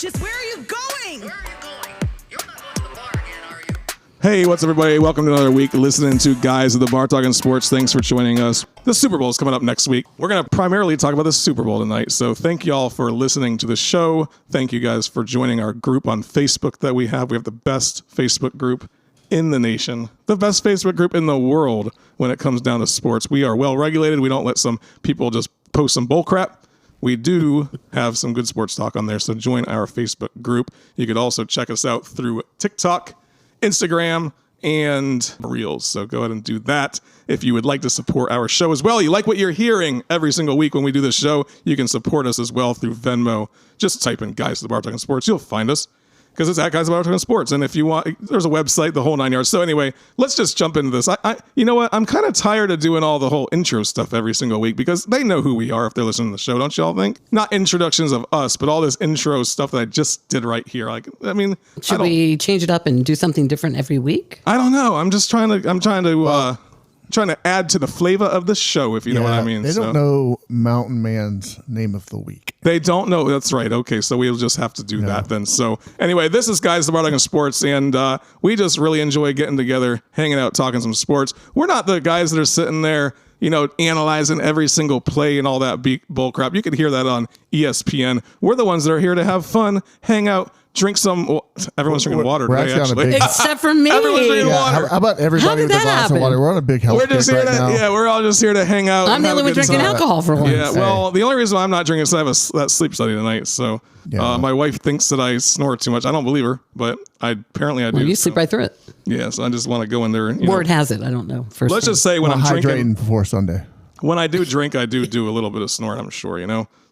Just where are you going? Where are you going? You're not going to the bar again, are you? Hey, what's up, everybody? Welcome to another week listening to Guys of the Bar Talking Sports. Thanks for joining us. The Super Bowl is coming up next week. We're going to primarily talk about the Super Bowl tonight. So thank y'all for listening to the show. Thank you guys for joining our group on Facebook that we have. We have the best Facebook group in the nation, the best Facebook group in the world when it comes down to sports. We are well regulated. We don't let some people just post some bull crap. We do have some good sports talk on there, so join our Facebook group. You could also check us out through TikTok, Instagram, and Reels. So go ahead and do that. If you would like to support our show as well, you like what you're hearing every single week when we do this show, you can support us as well through Venmo. Just type in Guys of the Bar Talking Sports. You'll find us, because it's at Guys of the Bar Talking Sports. And if you want, there's a website, the whole 9 yards. So anyway, let's just jump into this. You know what? I'm kind of tired of doing all the whole intro stuff every single week, because they know who we are if they're listening to the show, don't y'all think? Not introductions of us, but all this intro stuff that I just did right here. Like, I mean, should we change it up and do something different every week? I don't know. I'm just trying to add to the flavor of the show, if you know what I mean. They don't know Mountain Man's name of the week. They don't know. That's right. Okay, so we'll just have to do that then. So anyway, this is Guys of the Bar Talking Sports, and we just really enjoy getting together, hanging out, talking some sports. We're not the guys that are sitting there, analyzing every single play and all that bull crap. You can hear that on ESPN. We're the ones that are here to have fun, hang out, drink some. Well, everyone's drinking water today, actually. Except for me. Everyone's drinking water. How about everybody with a glass of water? We're on a big health kick right now. Yeah, we're all just here to hang out. I'm the only one drinking alcohol for once. Yeah, well, the only reason why I'm not drinking is I have that sleep study tonight. So my wife thinks that I snore too much. I don't believe her, but apparently I do. Well, you sleep right through it. Yeah, so I just want to go in there. Word has it. I don't know. Let's just say when I'm drinking before Sunday. When I do drink, I do a little bit of snort, I'm sure,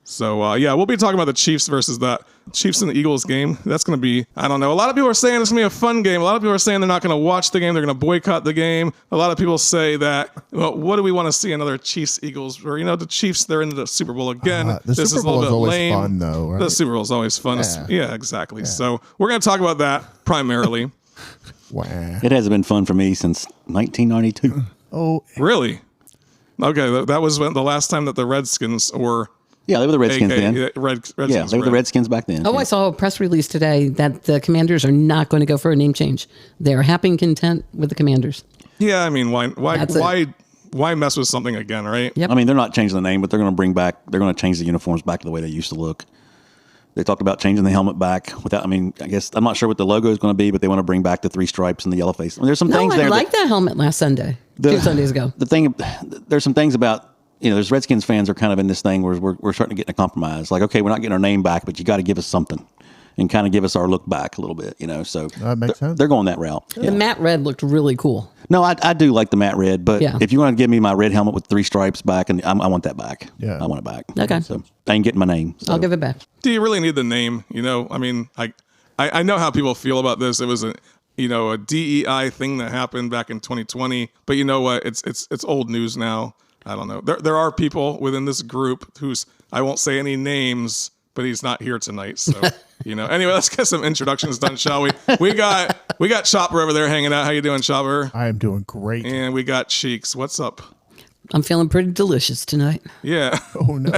So, we'll be talking about the Chiefs versus the Chiefs and the Eagles game. That's going to be, I don't know. A lot of people are saying it's going to be a fun game. A lot of people are saying they're not going to watch the game. They're going to boycott the game. A lot of people say that, well, what do we want to see? Another Chiefs-Eagles? Or, the Chiefs, they're in the Super Bowl again. The Super Bowl is always lame. Fun, though, right? The Super Bowl is always fun. Yeah, exactly. Yeah. So, we're going to talk about that primarily. Wow. It hasn't been fun for me since 1992. Oh, really? Okay, that was the last time that the Redskins were... Yeah, they were the Redskins then. Redskins, they were the Redskins back then. Oh, yeah. I saw a press release today that the Commanders are not going to go for a name change. They're happy and content with the Commanders. Yeah, I mean, why mess with something again, right? Yep. I mean, they're not changing the name, but they're going to change the uniforms back to the way they used to look. They talked about changing the helmet back I guess I'm not sure what the logo is going to be, but they want to bring back the 3 stripes and the yellow face. I mean, there's some things there. I liked that helmet last Sunday, 2 Sundays ago. There's some things about, there's Redskins fans are kind of in this thing where we're starting to get in a compromise. Like, okay, we're not getting our name back, but you got to give us something and kind of give us our look back a little bit, So that makes sense. They're going that route. The matte red looked really cool. No, I do like the matte red, but if you want to give me my red helmet with 3 stripes back, and I want that back. Yeah, I want it back. Okay. So I ain't getting my name. So. I'll give it back. Do you really need the name? I mean, I know how people feel about this. It was a DEI thing that happened back in 2020, but you know what? It's old news now. I don't know. There are people within this group I won't say any names, but he's not here tonight. So, Anyway, let's get some introductions done, shall we? We got Chopper over there hanging out. How you doing, Chopper? I am doing great. And we got Cheeks. What's up? I'm feeling pretty delicious tonight. Yeah. Oh no.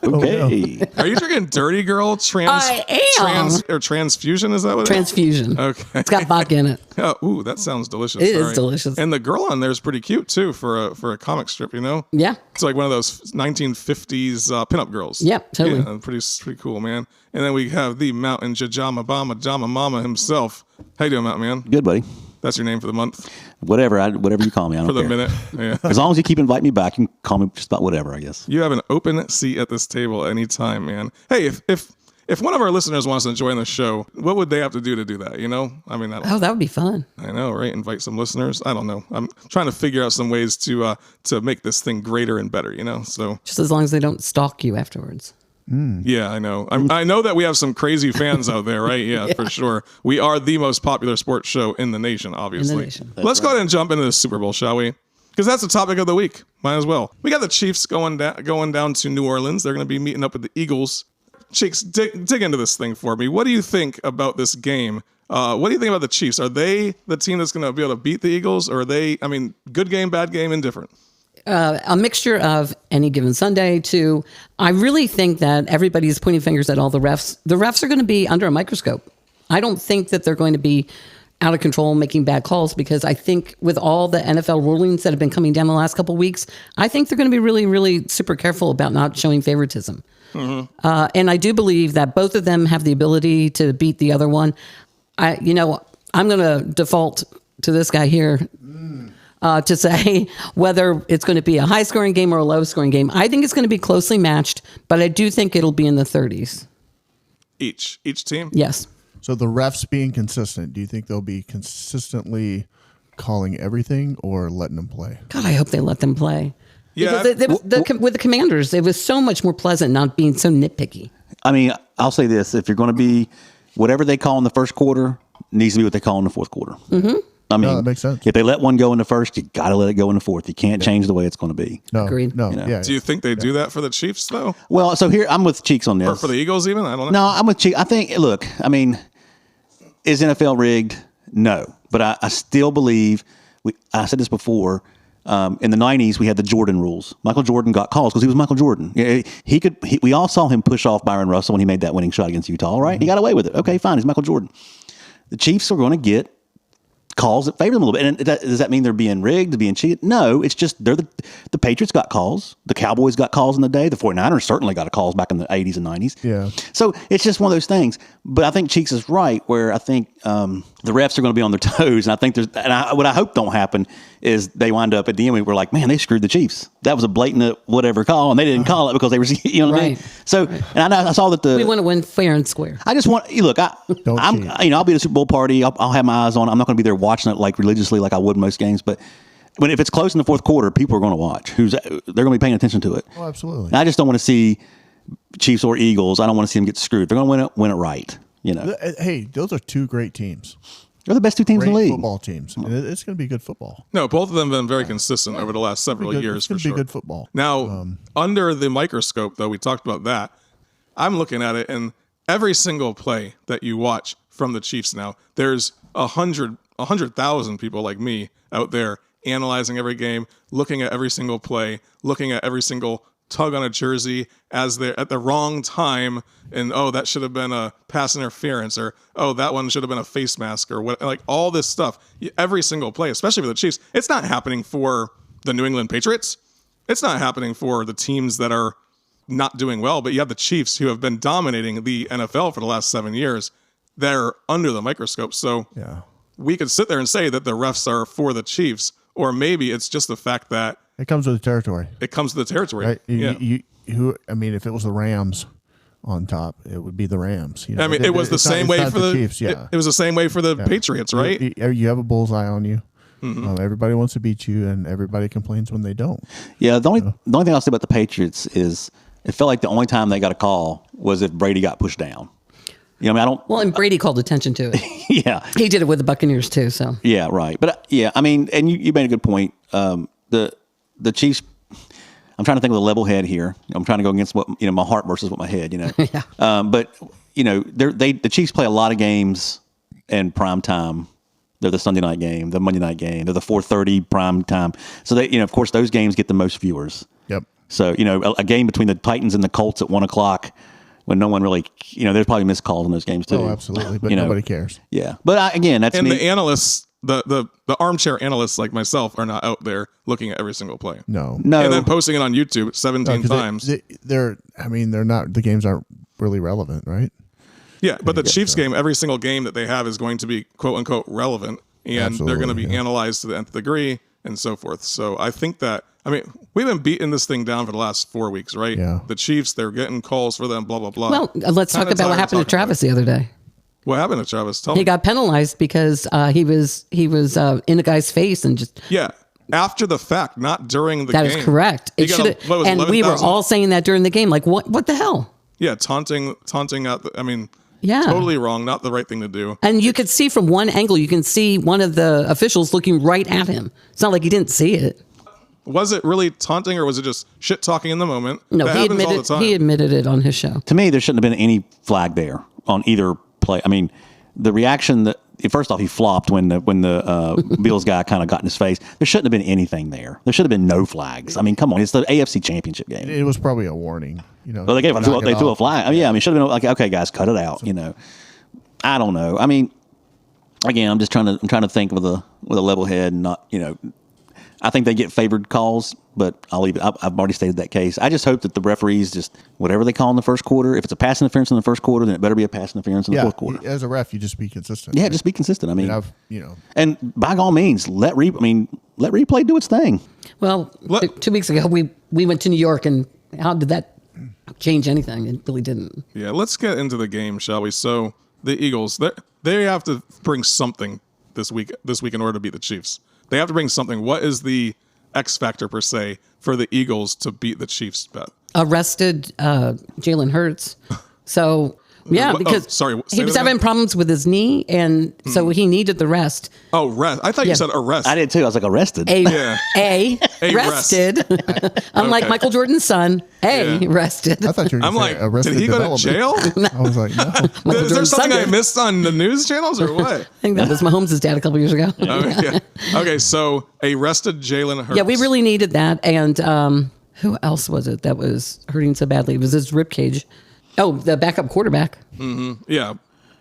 Okay. Are you drinking Dirty Girl I am. Transfusion? Is that what it is? Transfusion. Okay. It's got vodka in it. Oh, ooh, that sounds delicious. It is delicious. And the girl on there is pretty cute too for a comic strip, Yeah. It's like one of those 1950s pinup girls. Yeah, totally. Yeah, pretty cool, man. And then we have the Mountain Jama Mama himself. How you doing, Mountain Man? Good, buddy. That's your name for the month? Whatever you call me, I don't care. For the minute, yeah. As long as you keep inviting me back, you can call me just about whatever, I guess. You have an open seat at this table anytime, man. Hey, if one of our listeners wants to join the show, what would they have to do that? I mean, that would be fun. I know, right? Invite some listeners. I don't know. I'm trying to figure out some ways to make this thing greater and better. So just as long as they don't stalk you afterwards. Yeah, I know. I know that we have some crazy fans out there, right? Yeah, for sure. We are the most popular sports show in the nation, obviously. Let's go ahead and jump into the Super Bowl, shall we? Because that's the topic of the week. Might as well. We got the Chiefs going down to New Orleans. They're going to be meeting up with the Eagles. Cheeks, dig into this thing for me. What do you think about this game? What do you think about the Chiefs? Are they the team that's going to be able to beat the Eagles? Or are they, good game, bad game, indifferent? a mixture of any given Sunday to, I really think that everybody's pointing fingers at all the refs. The refs are going to be under a microscope. I don't think that they're going to be out of control making bad calls, because I think with all the NFL rulings that have been coming down the last couple of weeks, I think they're going to be really, really super careful about not showing favoritism. And I do believe that both of them have the ability to beat the other one. I'm going to default to this guy here to say whether it's going to be a high-scoring game or a low-scoring game. I think it's going to be closely matched, but I do think it'll be in the 30s. Each team? Yes. So the refs being consistent, do you think they'll be consistently calling everything or letting them play? God, I hope they let them play. Yeah. Because with the Commanders, it was so much more pleasant not being so nitpicky. I mean, I'll say this. If you're going to be, whatever they call in the first quarter needs to be what they call in the fourth quarter. Mm-hmm. I mean, that makes sense. If they let one go in the first, you got to let it go in the fourth. You can't change the way it's going to be. No, Agreed. No, know. Do you think they do that for the Chiefs, though? Well, so here, I'm with Cheeks on this. Or for the Eagles, even? I don't know. No, I'm with Cheeks. I think, look, I mean, is NFL rigged? No. But I still believe, I said this before, in the 90s, we had the Jordan rules. Michael Jordan got calls because he was Michael Jordan. We all saw him push off Byron Russell when he made that winning shot against Utah, right? He got away with it. Okay, fine. He's Michael Jordan. The Chiefs are going to get calls that favor them a little bit. And does that mean they're being rigged, being cheated? No, it's just the Patriots got calls. The Cowboys got calls in the day. The 49ers certainly got calls back in the 80s and 90s. Yeah. So it's just one of those things. But I think Cheeks is right, where I think the refs are going to be on their toes. And I think what I hope don't happen is they wind up at the end, we're like, man, they screwed the Chiefs. That was a blatant whatever call, and they didn't call it because they were, you know what I mean? So, and I saw that we want to win fair and square. I just want, look, I'll be at a Super Bowl party. I'll have my eyes on it. I'm not going to be there watching it like religiously like I would most games, but if it's close in the fourth quarter, people are going to watch. They're going to be paying attention to it. Oh, absolutely. And I just don't want to see Chiefs or Eagles. I don't want to see them get screwed. If they're going to win it right. You know. Hey, those are two great teams. They're the best two teams in the league. Football teams. And it's going to be good football. No, both of them have been very consistent over the last several years, for sure. It's going to be good football. Now, under the microscope, though, we talked about that. I'm looking at it, and every single play that you watch from the Chiefs now, there's 100,000 people like me out there analyzing every game, looking at every single play, looking at every single tug on a jersey as they're at the wrong time, and that should have been a pass interference, or that one should have been a face mask, or what, like all this stuff. Every single play, especially for the Chiefs, it's not happening for the New England Patriots. It's not happening for the teams that are not doing well, but you have the Chiefs who have been dominating the NFL for the last 7 years. They're under the microscope. So we could sit there and say that the refs are for the Chiefs, or maybe it's just the fact that it comes with the territory. It comes with the territory. Right? If it was the Rams on top, it would be the Rams. You know? I mean, it was the same way for the Chiefs. Yeah. It was the same way for the Patriots, right? You have a bullseye on you. Mm-hmm. Everybody wants to beat you, and everybody complains when they don't. Yeah, the only thing I'll say about the Patriots is it felt like the only time they got a call was if Brady got pushed down. You know, I mean, Well, and Brady called attention to it. Yeah, he did it with the Buccaneers too. So yeah, right. But I mean, and you made a good point. The Chiefs. I'm trying to think of the level head here. I'm trying to go against what my heart versus what my head. Yeah. But the Chiefs play a lot of games in prime time. They're the Sunday night game, the Monday night game. They're the 4:30 prime time. So they, of course, those games get the most viewers. Yep. So a game between the Titans and the Colts at 1:00 when no one really, there's probably missed calls in those games too. Oh, absolutely. But nobody cares. Yeah. But again, that's and me. The analysts, the armchair analysts like myself, are not out there looking at every single play. No. And then posting it on YouTube 17 times. They're not. The games aren't really relevant, right? Yeah, but the Chiefs game, every single game that they have is going to be quote unquote relevant, and they're going to be analyzed to the nth degree and so forth. So I think that, we've been beating this thing down for the last 4 weeks, right? Yeah. The Chiefs, they're getting calls for them, blah, blah, blah. Well, let's talk about what happened to Travis the other day. What happened to Travis? Tell He me. got penalized because he was in the guy's face and just. Yeah. After the fact, not during the game. That is correct. It should have, and we were all saying that during the game. Like, what the hell? Yeah, taunting out. Yeah. Totally wrong. Not the right thing to do. And you could see from one angle, you can see one of the officials looking right at him. It's not like he didn't see it. Was it really taunting, or was it just shit talking in the moment? No, that happens all the time. He admitted it on his show. To me, there shouldn't have been any flag there on either play. The reaction that first off, he flopped when the Bills guy kind of got in his face. There shouldn't have been anything there. There should have been no flags. I mean, come on, it's the AFC Championship game. It was probably a warning. Well, they threw a flag. I mean, yeah, I mean, it should have been like, okay, guys, cut it out. I don't know. I mean, again, I'm trying to think with a level head, and not. I think they get favored calls, but I'll leave it. I've already stated that case. I just hope that the referees just whatever they call in the first quarter. If it's a pass interference in the first quarter, then it better be a pass interference in the fourth quarter. As a ref, you just be consistent. Yeah, just be consistent. I mean, and and by all means, let replay do its thing. Well, 2 weeks ago we went to New York, and how did that change anything? It really didn't. Yeah, let's get into the game, shall we? So the Eagles, they have to bring something this week in order to beat the Chiefs. They have to bring something. What is the X factor per se for the Eagles to beat the Chiefs, Beth? Arrested Jalen Hurts. So yeah, because he was having problems with his knee, and so he needed the rest. Oh, rest. I thought you said arrest. I did too. I was like arrested. Arrested. Unlike Michael Jordan's son, arrested. I thought you were I'm like, arrested. did he go to jail? I was like, no. Is there something I missed on the news channels or what? I think that was Mahomes' dad a couple years ago. Okay, so arrested Jalen Hurts. Yeah, we really needed that. And who else was it that was hurting so badly? It was his ribcage. Oh, the backup quarterback. Mm-hmm. Yeah,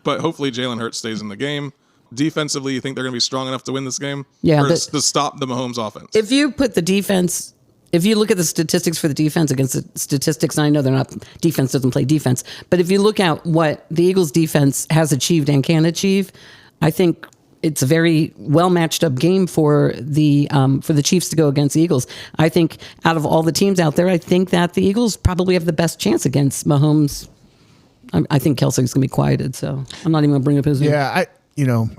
but hopefully Jalen Hurts stays in the game. Defensively, you think they're going to be strong enough to win this game? Yeah. Or to stop the Mahomes offense? If you put the defense, if you look at the statistics for the defense against the statistics, and I know they're not, defense doesn't play defense, but if you look at what the Eagles defense has achieved and can achieve, I think it's a very well matched up game for the Chiefs to go against the Eagles. I think out of all the teams out there, I think that the Eagles probably have the best chance against Mahomes. I think Kielce is going to be quieted, so I'm not even going to bring up his name. Yeah,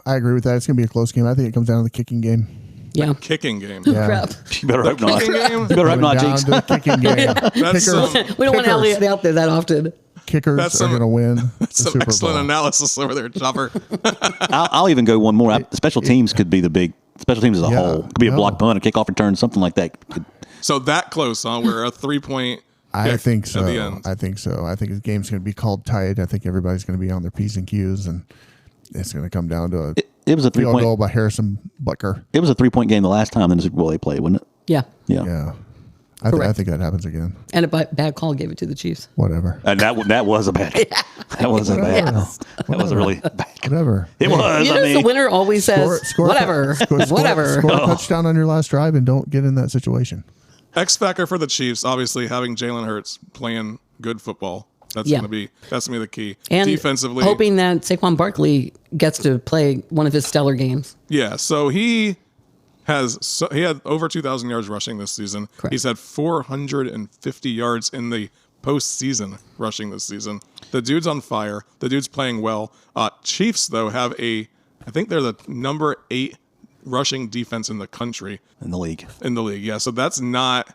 I agree with that. It's going to be a close game. I think it comes down to the kicking game. Yeah, kicking game. Yeah. Crap. You better hope not. Kicking game? You better hope not, Down Jinx. to the kicking game. We don't want Elliott out there that often. Kickers are going to win the Some Super excellent Bowl. analysis over there, Chopper. I'll even go one more. Special teams could be the big special teams as a whole. Could be a block punt, a kickoff return, something like that. So that close, huh? We're a 3-point. I think so. At the end. I think so. I think the game's going to be called tight. I think everybody's going to be on their P's and Q's, and it's going to come down to It was a field 3-point goal by Harrison Butker. It was a 3-point game the last time in the Super Bowl they played, wasn't it? Yeah. Yeah. I think that happens again. And a bad call gave it to the Chiefs. Whatever. And that was a bad. That was a bad. Yes. That was a really bad. Whatever. It was. You know, the winner always says, whatever. Whatever. Score a touchdown on your last drive and don't get in that situation. X factor for the Chiefs, obviously having Jalen Hurts playing good football. That's gonna be the key. And defensively, hoping that Saquon Barkley gets to play one of his stellar games. Yeah, so he had over 2,000 yards rushing this season. Correct. He's had 450 yards in the postseason rushing this season. The dude's on fire. The dude's playing well. Chiefs though have I think they're the number 8 rushing defense in the country. In the league. Yeah. So that's not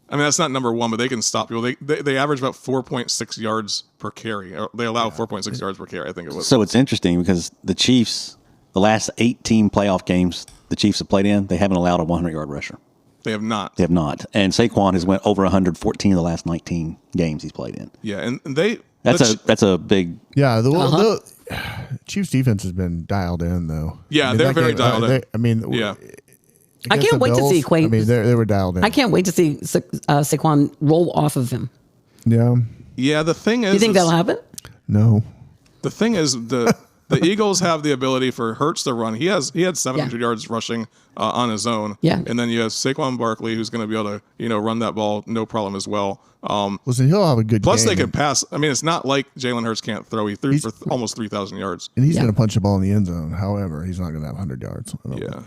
number 1, but they can stop people. They average about 4.6 yards per carry. Or they allow 4.6 yards per carry, I think it was. So it's interesting because the Chiefs, the last 18 playoff games the Chiefs have played in, they haven't allowed a 100-yard rusher. They have not. They have not. And Saquon has went over 114 of the last 19 games he's played in. Yeah, and they that's a big. Yeah, the Chiefs defense has been dialed in though. Yeah, they're very dialed in. Yeah. I can't wait to see Quay. I mean, they were dialed in. I can't wait to see Saquon roll off of him. Yeah. Yeah, the thing is, You think that'll happen? No. The thing is, the Eagles have the ability for Hurts to run. He had 700 yards rushing on his own. Yeah. And then you have Saquon Barkley, who's going to be able to run that ball no problem as well. Listen, he'll have a good Plus, game. they could pass. I mean, it's not like Jalen Hurts can't throw. He threw for almost 3,000 yards. And he's going to punch the ball in the end zone. However, he's not going to have 100 yards. Yeah.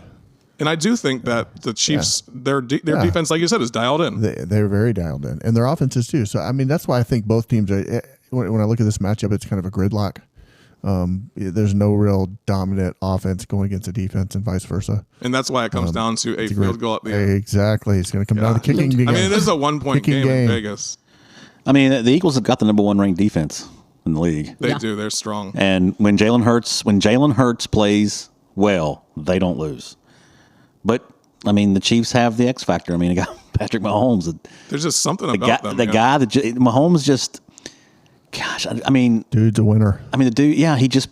And I do think that the Chiefs, their defense, like you said, is dialed in. They're very dialed in. And their offense is too. So, I mean, that's why I think both teams, when I look at this matchup, it's kind of a gridlock. There's no real dominant offense going against the defense and vice versa. And that's why it comes down to a field goal at the end. Exactly. It's going to come down to kicking game. I mean, it is a 1-point game in Vegas. I mean, the Eagles have got the number 1 ranked defense in the league. They do. They're strong. And when Jalen Hurts plays well, they don't lose. But I mean, the Chiefs have the X factor. I mean, you got Patrick Mahomes. There's just something about them. Mahomes just, gosh, I mean, dude's a winner. I mean, the dude, yeah, he just,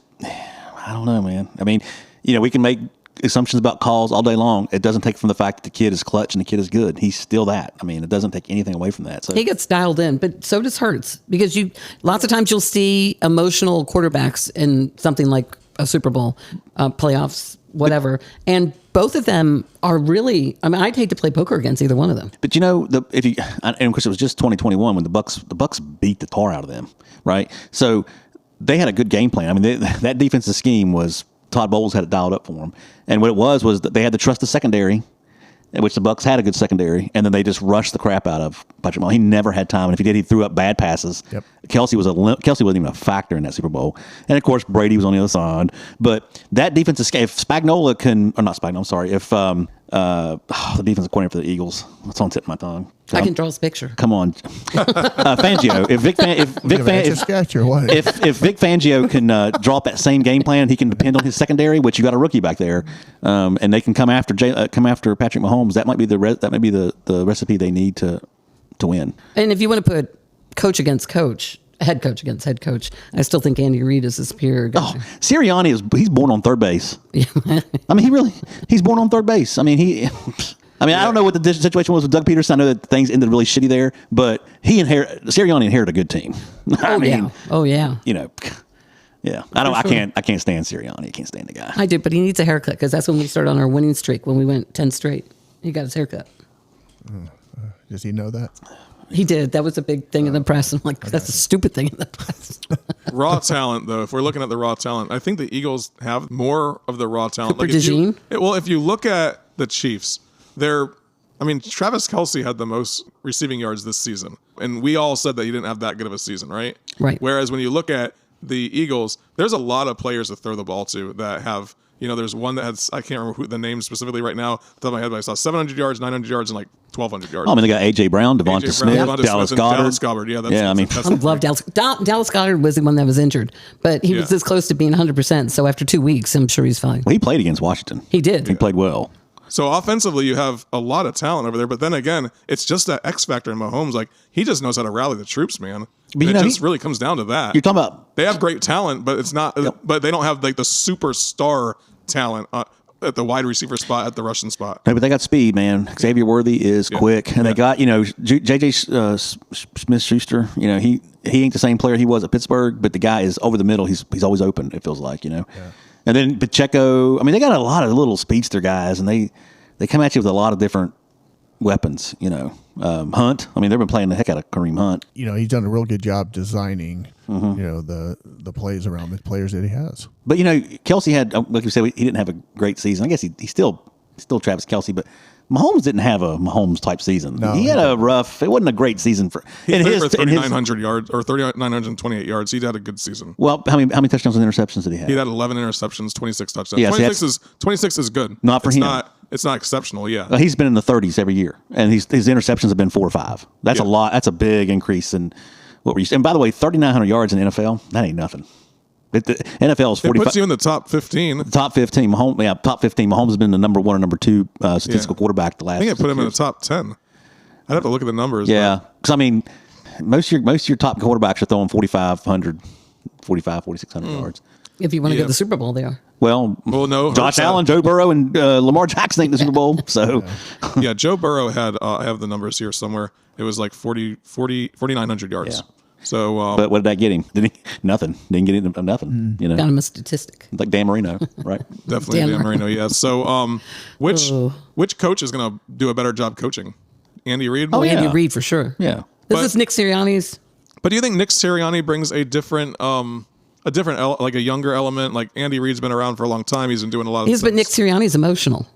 I don't know, man. I mean, we can make assumptions about calls all day long. It doesn't take from the fact that the kid is clutch and the kid is good. He's still that. I mean, it doesn't take anything away from that. So he gets dialed in, but so does Hurts, because lots of times you'll see emotional quarterbacks in something like a Super Bowl, playoffs, whatever, and both of them are really. I mean, I'd hate to play poker against either one of them. But and of course it was just 2021 when the Bucks beat the tar out of them, right? So they had a good game plan. I mean, that defensive scheme was. Todd Bowles had it dialed up for them. And what it was that they had to trust the secondary, in which the Bucks had a good secondary, and then they just rushed the crap out of Patrick Mahomes. He never had time, and if he did, he threw up bad passes. Yep. Kielce wasn't even a factor in that Super Bowl. And, of course, Brady was on the other side. But that defensive scheme, if Spagnuolo can – or not Spagnuolo, I'm sorry. If the defensive coordinator for the Eagles – what's on the tip of my tongue? I can draw his picture. Come on. Fangio. If Vic Fangio can draw up that same game plan, he can depend on his secondary, which you got a rookie back there, and they can come after Patrick Mahomes. That might be the recipe they need to win. And if you want to put coach against coach, head coach against head coach, I still think Andy Reid is a superior guy. Oh, Sirianni he's born on third base. I mean, he's born on third base. I mean, I don't know what the situation was with Doug Peterson. I know that things ended really shitty there, but Sirianni inherited a good team. Oh yeah. Yeah. I can't stand Sirianni. I can't stand the guy. I do, but he needs a haircut, because that's when we started on our winning streak, when we went 10 straight. He got his haircut. Does he know that? He did. That was a big thing in the press. I'm like, that's a stupid thing in the press. Raw talent, though, if we're looking at the raw talent, I think the Eagles have more of the raw talent. Cooper DeJean? If you look at the Chiefs, Travis Kielce had the most receiving yards this season. And we all said that he didn't have that good of a season, right? Right. Whereas when you look at the Eagles, there's a lot of players to throw the ball to that have, there's one that has, I can't remember who the name specifically right now, off the top of my head, but I saw 700 yards, 900 yards, and like 1,200 yards. Oh, I mean, they got A.J. Brown, DeVonta Smith, Dallas Goedert. Dallas Goedert, yeah. I love Dallas. Dallas Goedert was the one that was injured, but he was this close to being 100%. So after 2 weeks, I'm sure he's fine. Well, he played against Washington. He did. He played well. So offensively, you have a lot of talent over there, but then again, it's just that X factor in Mahomes. Like, he just knows how to rally the troops, man. But it just really comes down to that. You're talking about they have great talent, but it's not. Yep. But they don't have like the superstar talent at the wide receiver spot, at the rushing spot. No, but they got speed, man. Xavier Worthy is quick, and they got J.J. Smith-Schuster. He ain't the same player he was at Pittsburgh, but the guy is over the middle. He's always open. It feels like Yeah. And then Pacheco, I mean, they got a lot of little speedster guys, and they come at you with a lot of different weapons, Hunt, I mean, they've been playing the heck out of Kareem Hunt. He's done a real good job designing, the plays around the players that he has. But, Kielce had, like you said, he didn't have a great season. I guess he's still Travis Kielce, but Mahomes didn't have a Mahomes-type season. No, he had it wasn't a great season for him. He threw for 3,900 yards, or 3,928 yards. He had a good season. Well, how many touchdowns and interceptions did he have? He had 11 interceptions, 26 touchdowns. Yeah, 26 is good. Not for him. It's not exceptional, yeah. He's been in the 30s every year, and his interceptions have been 4 or 5. That's a lot. That's a big increase in what we're used to. And by the way, 3,900 yards in the NFL, that ain't nothing. The NFL is 45. It puts you in the top 15. Top 15. Mahomes, top 15. Mahomes has been the number 1 or number 2 statistical quarterback the last. I think it put him in the top 10. I'd have to look at the numbers. Yeah, because I mean, most of your top quarterbacks are throwing 4,600 yards. If you want to go to the Super Bowl, they are. Well, no. Josh Allen, Joe Burrow, and Lamar Jackson ain't in the Super Bowl. So, yeah, Joe Burrow had. I have the numbers here somewhere. It was like 4,900 yards. Yeah. So, but what did that get him? Nothing. Didn't get him nothing. Got him a statistic. Like Dan Marino, right? Definitely Dan Marino. Yeah. So, which coach is going to do a better job coaching? Andy Reid. Oh, Andy Reid for sure. Yeah. This is Nick Sirianni's. But do you think Nick Sirianni brings a different, like a younger element? Like Andy Reid's been around for a long time. He's been doing a lot of things. But Nick Sirianni's emotional.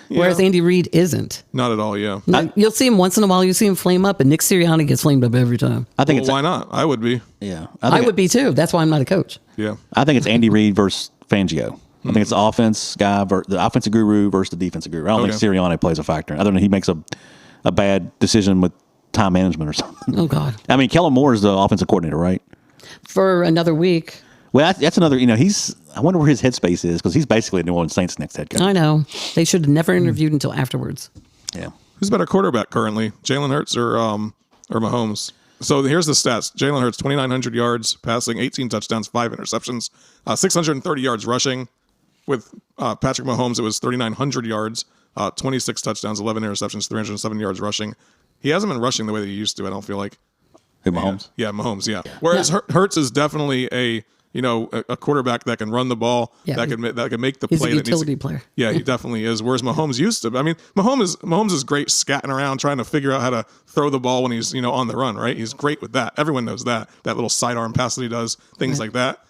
Whereas Andy Reid isn't. Not at all, yeah. No, you'll see him once in a while. You see him flame up, and Nick Sirianni gets flamed up every time. I think why not? I would be. Yeah. I would be too. That's why I'm not a coach. Yeah. I think it's Andy Reid versus Fangio. I think it's the offense guy, the offensive guru versus the defensive guru. I don't think Sirianni plays a factor, other than he makes a bad decision with time management or something. Oh, God. I mean, Kellen Moore is the offensive coordinator, right? For another week. Well, that's another, I wonder where his headspace is, because he's basically a New Orleans Saints next head coach. I know. They should have never interviewed until afterwards. Yeah. Who's better quarterback currently, Jalen Hurts or Mahomes? So here's the stats. Jalen Hurts, 2,900 yards passing, 18 touchdowns, 5 interceptions, 630 yards rushing. With Patrick Mahomes, it was 3,900 yards, 26 touchdowns, 11 interceptions, 307 yards rushing. He hasn't been rushing the way that he used to, I don't feel like. Who, Mahomes? Yeah, Mahomes, yeah. Whereas Hurts is definitely a quarterback that can run the ball, that can make the He's play. a utility player. Yeah, he definitely is. Whereas Mahomes used to. I mean, Mahomes is great scatting around trying to figure out how to throw the ball when he's on the run. Right, he's great with that. Everyone knows that little sidearm pass that he does, things like that.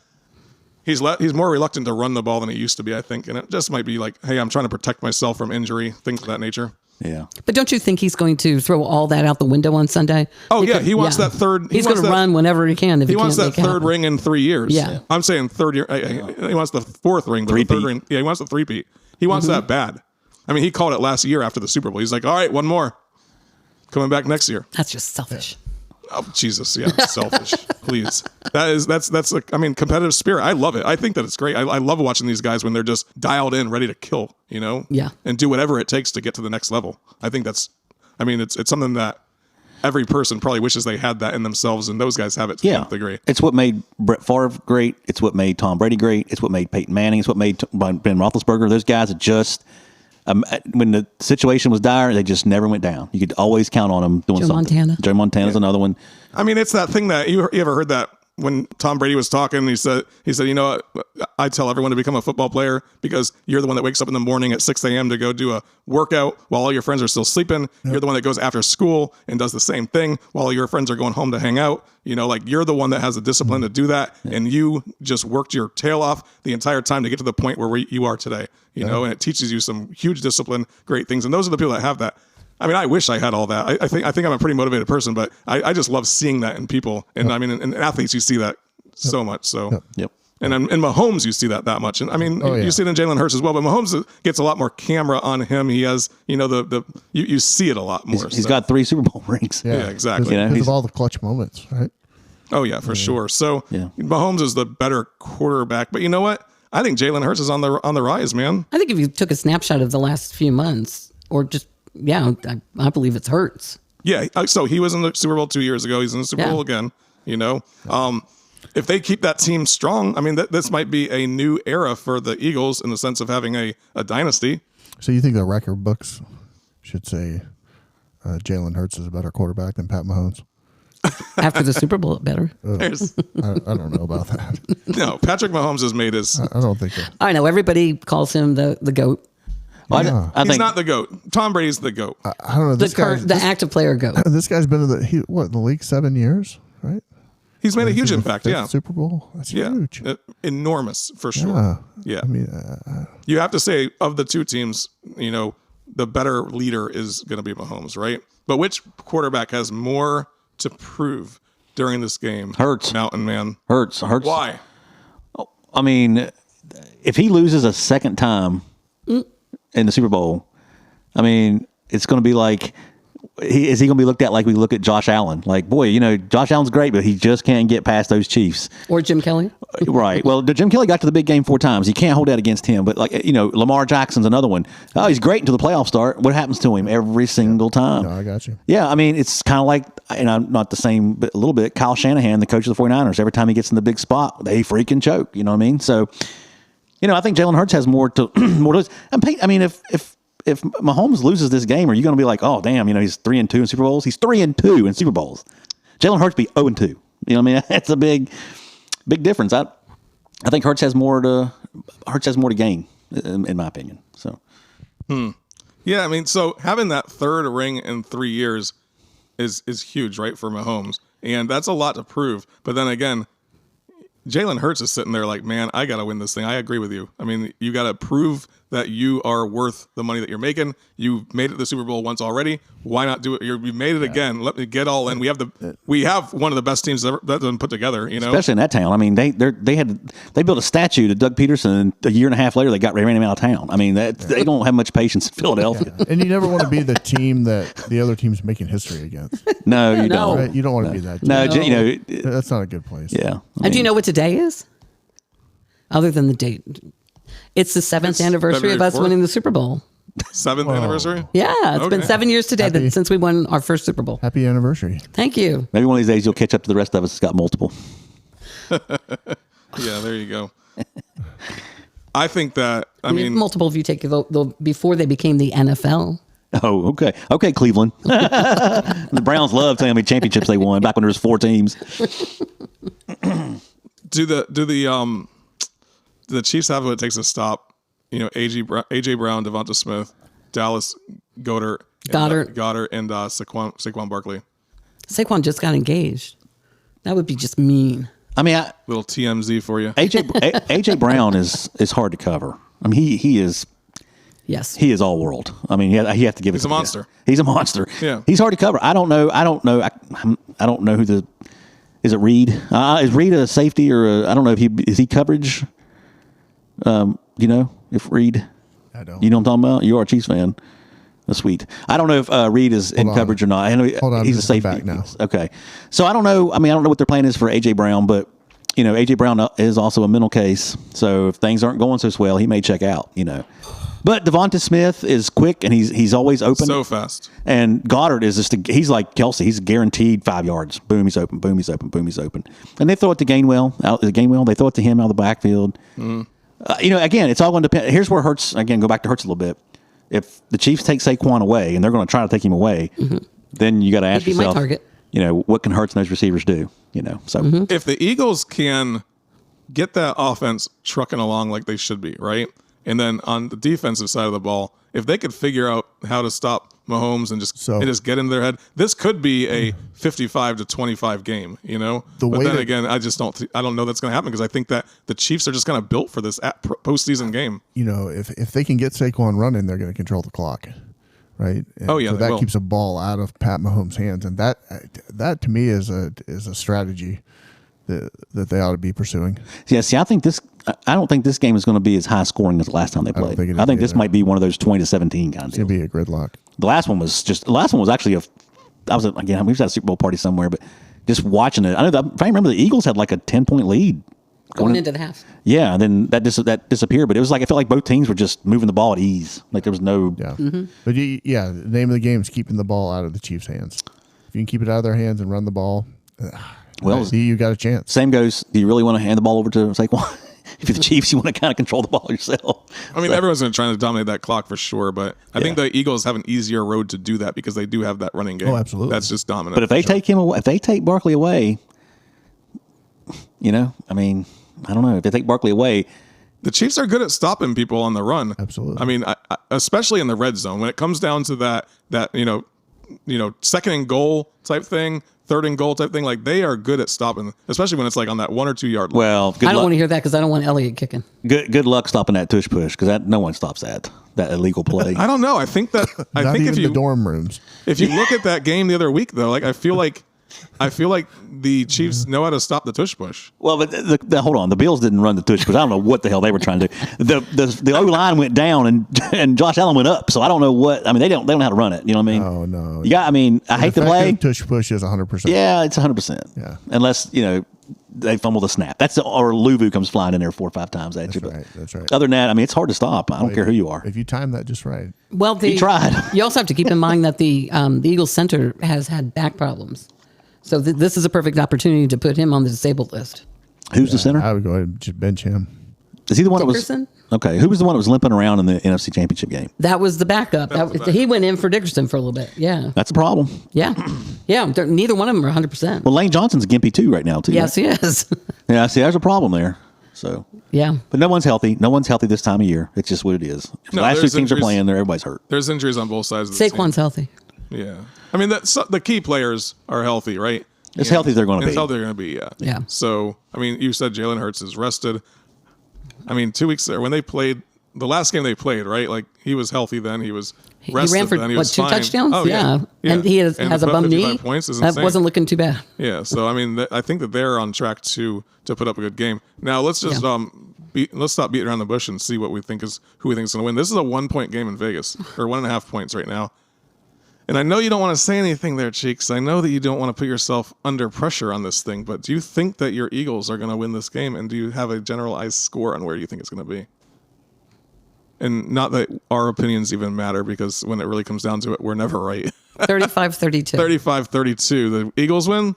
He's more reluctant to run the ball than he used to be, I think, and it just might be like, hey, I'm trying to protect myself from injury, things of that nature. Yeah. But don't you think he's going to throw all that out the window on Sunday? Oh, yeah. He wants that third. He's going to run whenever he can. If he wants can't that third ring in 3 years. Yeah. I'm saying third year. He wants the fourth ring. The third ring. Yeah, he wants the three-peat. He wants that bad. I mean, he called it last year after the Super Bowl. He's like, all right, one more. Coming back next year. That's just selfish. Oh, Jesus. Yeah. Selfish. Please. That's like, I mean, competitive spirit. I love it. I think that it's great. I love watching these guys when they're just dialed in, ready to kill, Yeah. and do whatever it takes to get to the next level. I think it's something that every person probably wishes they had that in themselves, and those guys have it to the nth degree. It's what made Brett Favre great. It's what made Tom Brady great. It's what made Peyton Manning. It's what made Ben Roethlisberger. Those guys are just, when the situation was dire, they just never went down. You could always count on them doing something. Joe Montana's another one. I mean, it's that thing that you ever heard that when Tom Brady was talking, he said, I tell everyone to become a football player because you're the one that wakes up in the morning at 6 a.m. to go do a workout while all your friends are still sleeping. Yep. You're the one that goes after school and does the same thing while all your friends are going home to hang out. You're the one that has the discipline to do that. And you just worked your tail off the entire time to get to the point where you are today, and it teaches you some huge discipline, great things. And those are the people that have that. I mean, I wish I had all that. I think I'm a pretty motivated person, but I just love seeing that in people. And I mean, in athletes, you see that so much. So, Yep. And in Mahomes, you see that much. And I mean, you see it in Jalen Hurts as well. But Mahomes gets a lot more camera on him. He has, you see it a lot more. He's got 3 Super Bowl rings. Yeah, exactly. Because of all the clutch moments, right? Oh yeah, for sure. So Mahomes is the better quarterback. But you know what? I think Jalen Hurts is on the rise, man. I think if you took a snapshot of the last few months, or just I believe it's Hurts. Yeah. So he was in the Super Bowl 2 years ago. He's in the Super Bowl again. If they keep that team strong, I mean, this might be a new era for the Eagles in the sense of having a dynasty. So you think the record books should say Jalen Hurts is a better quarterback than Pat Mahomes? After the Super Bowl, it better. I don't know about that. No, Patrick Mahomes has made his. I don't think that. I know everybody calls him the GOAT. Well, I He's think not the GOAT. Tom Brady's the GOAT. I don't know. The active player GOAT. This guy's been in the league 7 years, right? He's made a huge impact. Yeah. Super Bowl. That's huge. Enormous for sure. Yeah. I mean, you have to say of the two teams, the better leader is going to be Mahomes, right? But which quarterback has more to prove during this game? Hurts. Mountain Man. Hurts. Why? I mean, if he loses a second time in the Super Bowl, I mean, it's going to be like, is he going to be looked at like we look at Josh Allen? Like, boy, Josh Allen's great, but he just can't get past those Chiefs. Or Jim Kelly. Right. Well, Jim Kelly got to the big game 4 times. You can't hold that against him. But, Lamar Jackson's another one. Oh, he's great until the playoffs start. What happens to him every single time? no, I got you. Yeah, I mean, it's kind of like, and I'm not the same, but a little bit, Kyle Shanahan, the coach of the 49ers. Every time he gets in the big spot, they freaking choke. You know what I mean? So, I think Jalen Hurts has more to lose. I mean, if Mahomes loses this game, are you going to be like, oh, damn, he's 3-2 in Super Bowls? He's 3-2 in Super Bowls. Jalen Hurts be 0-2. You know what I mean? That's a big difference. I think Hurts has more to gain, in my opinion. So, Yeah, I mean, so having that third ring in 3 years is huge, right, for Mahomes. And that's a lot to prove. But then again, Jalen Hurts is sitting there like, man, I got to win this thing. I agree with you. I mean, you got to prove that you are worth the money that you're making. You've made it to the Super Bowl once already. Why not do it? You've made it again. Let me get all in. We have one of the best teams that's been put together. Especially in that town. I mean, they built a statue to Doug Peterson, and a year and a half later they ran him out of town. I mean, they don't have much patience in Philadelphia. Yeah. And you never want to be the team that the other team's making history against. No, you don't. Right? You don't want to be that team. No, that's not a good place. Yeah. And do you know what today is? Other than the date. It's the 7th anniversary of us February 4th. winning the Super Bowl. 7th anniversary? Yeah, it's been Okay. 7 years today Happy- since we won our first Super Bowl. Happy anniversary. Thank you. Maybe one of these days you'll catch up to the rest of us that's got multiple. Yeah, there you go. I think that, I We had mean, multiple if you take before they became the NFL. Oh, okay. Okay, Cleveland. The Browns love telling me championships they won back when there was 4 teams. do the Chiefs have what it takes to stop, AJ Brown, DeVonta Smith, Dallas Goedert, and Saquon Barkley. Saquon just got engaged. That would be just mean. I mean, Little TMZ for you. AJ Brown is hard to cover. I mean, he is Yes. all world. I mean, you have to give it. He's a monster. He's a monster. Yeah. He's hard to cover. I don't know who is it Reid? Is Reid a safety or I don't know if is he coverage? If Reid, I don't. you know what I'm talking about? You are a Chiefs fan. That's sweet. I don't know if Reid is in on. coverage or not. I know Hold on, he's a just come safety. back now. Okay. So I don't know. I mean, I don't know what their plan is for AJ Brown, but AJ Brown is also a mental case. So if things aren't going so swell, he may check out. But DeVonta Smith is quick and he's always open. So fast. And Goddard is he's like Kielce. He's guaranteed 5 yards. Boom, he's open. Boom, he's open. Boom, he's open. And they throw it to Gainwell. They throw it to him out of the backfield. Again, it's all going to depend. Here's where Hurts, again, go back to Hurts a little bit. If the Chiefs take Saquon away, and they're going to try to take him away, then you got to ask He'd be my yourself, target. what can Hurts and those receivers do? So If the Eagles can get that offense trucking along like they should be, right? And then on the defensive side of the ball, if they could figure out how to stop Mahomes and just get into their head, this could be a 55-25 game, But then again, I don't know that's going to happen because I think that the Chiefs are just kind of built for this postseason game. If they can get Saquon running, they're going to control the clock, right? And Oh, yeah, so they that will. keeps a ball out of Pat Mahomes' hands, and that to me is a strategy that they ought to be pursuing. yeah, see, I don't think this game is going to be as high scoring as the last time they played. think it is I think this either. might be one of those 20-17 kind of It's going deals. to be a gridlock. The last one was actually we was at a Super Bowl party somewhere, but just watching it, if I remember, the Eagles had like a 10-point lead Going into the half. Yeah, and then that disappeared. But it felt like both teams were just moving the ball at ease. Like there was no. Yeah. But the name of the game is keeping the ball out of the Chiefs' hands. If you can keep it out of their hands and run the ball, you got a chance. Same goes. Do you really want to hand the ball over to Saquon? If you're the Chiefs, you want to kind of control the ball yourself. I mean, everyone's going to try to dominate that clock for sure, but I think the Eagles have an easier road to do that because they do have that running game. Oh, absolutely. That's just dominant. But if they take him away, if they take Barkley away, I mean, I don't know. If they take Barkley away, the Chiefs are good at stopping people on the run. Absolutely. I mean, especially in the red zone when it comes down to that second and goal type thing, third and goal type thing. Like they are good at stopping, especially when it's like on that 1 or 2 yard line. well, I don't want to hear that because I don't want Elliott kicking. good luck stopping that tush push because no one stops that illegal play. I don't know. I think Not if even you the dorm rooms. if you look at that game the other week though, like I feel like the Chiefs know how to stop the tush push. Well, but hold on. The Bills didn't run the tush push. I don't know what the hell they were trying to do. The O line went down and Josh Allen went up. So I don't know what. I mean, they don't know how to run it. You know what I mean? Oh no. I hate to play. Tush push is 100%. Yeah, it's 100%. Yeah. Unless they fumble the snap. Or Luvu comes flying in there 4 or 5 times at you. But That's right. other than that, I mean, it's hard to stop. I don't care who you are. If you time that just right. Well, He tried. You also have to keep in mind that the Eagles center has had back problems. So this is a perfect opportunity to put him on the disabled list. Who's the center? I would go ahead and just bench him. Is he the one that was? Dickerson? Okay. Who was the one that was limping around in the NFC Championship game? That was the backup. He went in for Dickerson for a little bit. Yeah. That's a problem. Yeah. Yeah. Neither one of them are 100%. Well, Lane Johnson's gimpy too right now too. Yes, right? he is. Yeah. See, there's a problem there. So. Yeah. But no one's healthy. No one's healthy this time of year. It's just what it is. No, The last 2 there's teams are injuries. playing. Everybody's hurt. There's injuries on both sides of the team. Saquon's healthy. Yeah. I mean, the key players are healthy, right? As healthy as they're going to As be. healthy they're going to be, yeah. Yeah. So, I mean, you said Jalen Hurts is rested. I mean, 2 weeks there, when they played, the last game they played, right? Like, he was healthy then. He was rested He ran for, then. He was 2 fine. touchdowns? Oh, yeah. And he has And a to put bum 55 knee. Points is That insane. wasn't looking too bad. Yeah, so I mean, I think that they're on track to put up a good game. Now let's just let's stop beating around the bush and see who we think is going to win. This is a 1-point game in Vegas, or 1.5 points right now. And I know you don't want to say anything there, Cheeks. I know that you don't want to put yourself under pressure on this thing, but do you think that your Eagles are going to win this game? And do you have a generalized score on where you think it's going to be? And not that our opinions even matter, because when it really comes down to it, we're never right. 35-32. 35-32. The Eagles win?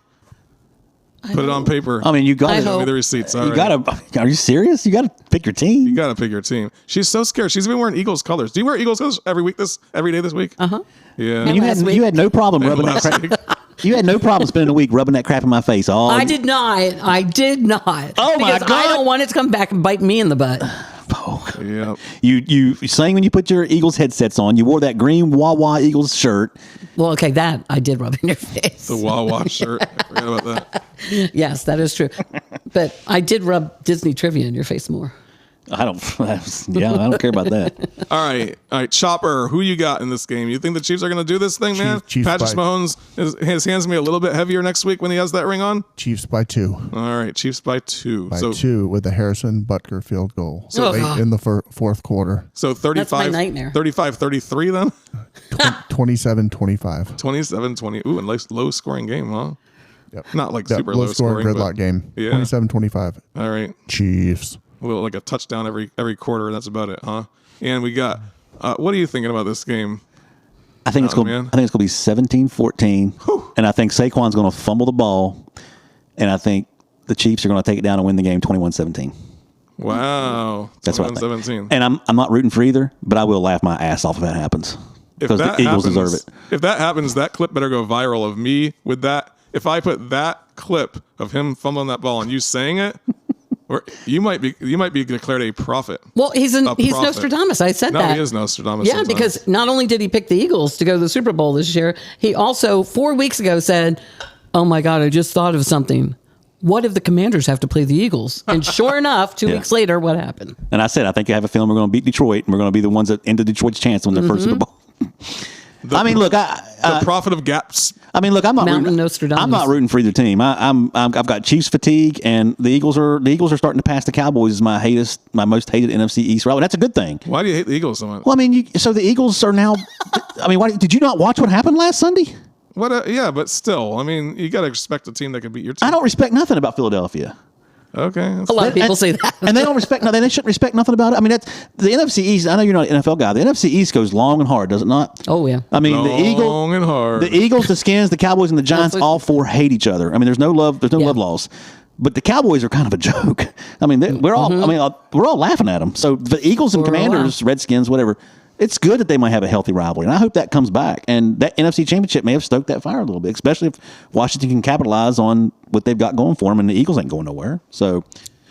Put it on paper. I mean, you got I to. Show me hope. the receipts. All You right. got to. Are you serious? You got to pick your team. You got to pick your team. She's so scared. She's been wearing Eagles colors. Do you wear Eagles colors every day this week? Uh-huh. Yeah. And Last week. you had no problem rubbing that Last crap. week. You had no problem spending a week rubbing that crap in my face. All I did not. I did not. Oh, my Because I God. don't want it to come back and bite me in the butt. Yeah. You saying when you put your Eagles headsets on, you wore that green Wawa Eagles shirt. Well, okay, that I did rub in your face. The Wawa shirt. I forgot about that. Yes, that is true. But I did rub Disney trivia in your face more. I don't. Yeah, I don't care about that. All right. Chopper, who you got in this game? You think the Chiefs are going to do this thing, man? Chiefs Patrick by- Mahomes, his hands going to be a little bit heavier next week when he has that ring on? Chiefs by 2. All right. Chiefs by 2. By 2 with the Harrison Butker field goal. So- Late in the fourth quarter. So 35, my nightmare. 35-33 then? 27-25. 27-20. Ooh, a nice low-scoring game, huh? Yep. Not like That super low low-scoring. scoring but- gridlock game. Yeah. 27-25. All right. Chiefs. Well, like a touchdown every quarter, and that's about it, huh? And we got, what are you thinking about this game? I think it's going. man. I think it's going to be 17-14, and I think Saquon's going to fumble the ball, and I think the Chiefs are going to take it down and win the game 21-17. Wow. That's what I think. 17. And I'm not rooting for either, but I will laugh my ass off if that happens because the Eagles deserve it. If that happens, that clip better go viral of me with that. If I put that clip of him fumbling that ball and you saying it, or you might be declared a prophet. Well, he's prophet. Nostradamus. I said No, that. he is Nostradamus. Yeah, sometimes. because not only did he pick the Eagles to go to the Super Bowl this year, he also 4 weeks ago said, "Oh my God, I just thought of something. What if the Commanders have to play the Eagles?" And sure enough, 2 Yeah. weeks later, what happened? And I said, I think I have a feeling we're going to beat Detroit, and we're going to be the ones that ended Detroit's chance to win their first Super Bowl. I mean, look, the prophet of gaps. I'm not Mountain rooting. Nostradamus. I'm not rooting for either team. I've got Chiefs fatigue, and the Eagles are starting to pass the Cowboys as my most hated NFC East rival. That's a good thing. Why do you hate the Eagles so much? Well, I mean, so the Eagles are now. I mean, did you not watch what happened last Sunday? What? Yeah, but still, I mean, you got to respect a team that can beat your team. I don't respect nothing about Philadelphia. Okay. A lot of people say that. And they don't respect. No, they shouldn't respect nothing about it. I mean, that's the NFC East. I know you're not an NFL guy. The NFC East goes long and hard, does it not? Oh, yeah. I mean, the Long and hard. Eagles, the Skins, the Cowboys, and the Giants, That's what- all four hate each other. I mean, there's no love. There's no Yeah. love lost. But the Cowboys are kind of a joke. I mean, we're all. I mean, we're all laughing at them. So the Eagles and For a while. Commanders, Redskins, whatever. It's good that they might have a healthy rivalry, and I hope that comes back. And that NFC Championship may have stoked that fire a little bit, especially if Washington can capitalize on what they've got going for them, and the Eagles ain't going nowhere. So,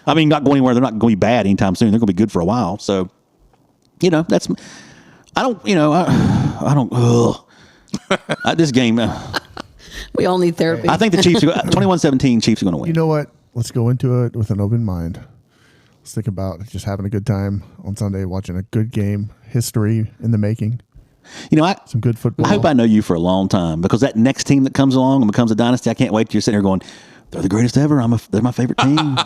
I mean, not going anywhere. They're not going to be bad anytime soon. They're going to be good for a while. So, that's. I don't. I don't. This game. We all need therapy. I think the Chiefs. 21-17. Chiefs are going to win. You know what? Let's go into it with an open mind. Let's think about just having a good time on Sunday, watching a good game, history in the making, some good football. I hope I know you for a long time, because that next team that comes along and becomes a dynasty, I can't wait till you're sitting here going, they're the greatest ever. They're my favorite team.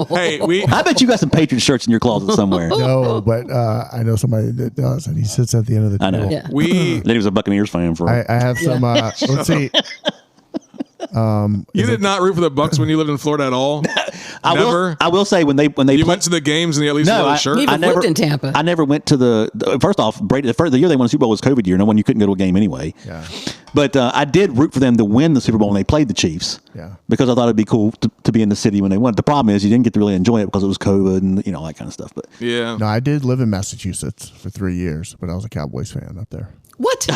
Hey, I bet you got some Patriots shirts in your closet somewhere. No, but I know somebody that does, and he sits at the end of the I know. table. Yeah. we Then he was a Buccaneers fan for. I have some. Let's see. you did not root for the Bucks when you lived in Florida at all. Never. I will say when they You play- went to the games and you at least wore a shirt. He even lived in Tampa. I never went to the. First off, Brady. The year they won the Super Bowl was COVID year. No one, you couldn't go to a game anyway. Yeah. But I did root for them to win the Super Bowl when they played the Chiefs. Yeah. Because I thought it'd be cool to be in the city when they won. The problem is you didn't get to really enjoy it because it was COVID and all that kind of stuff. But Yeah. No, I did live in Massachusetts for 3 years, but I was a Cowboys fan up there. What?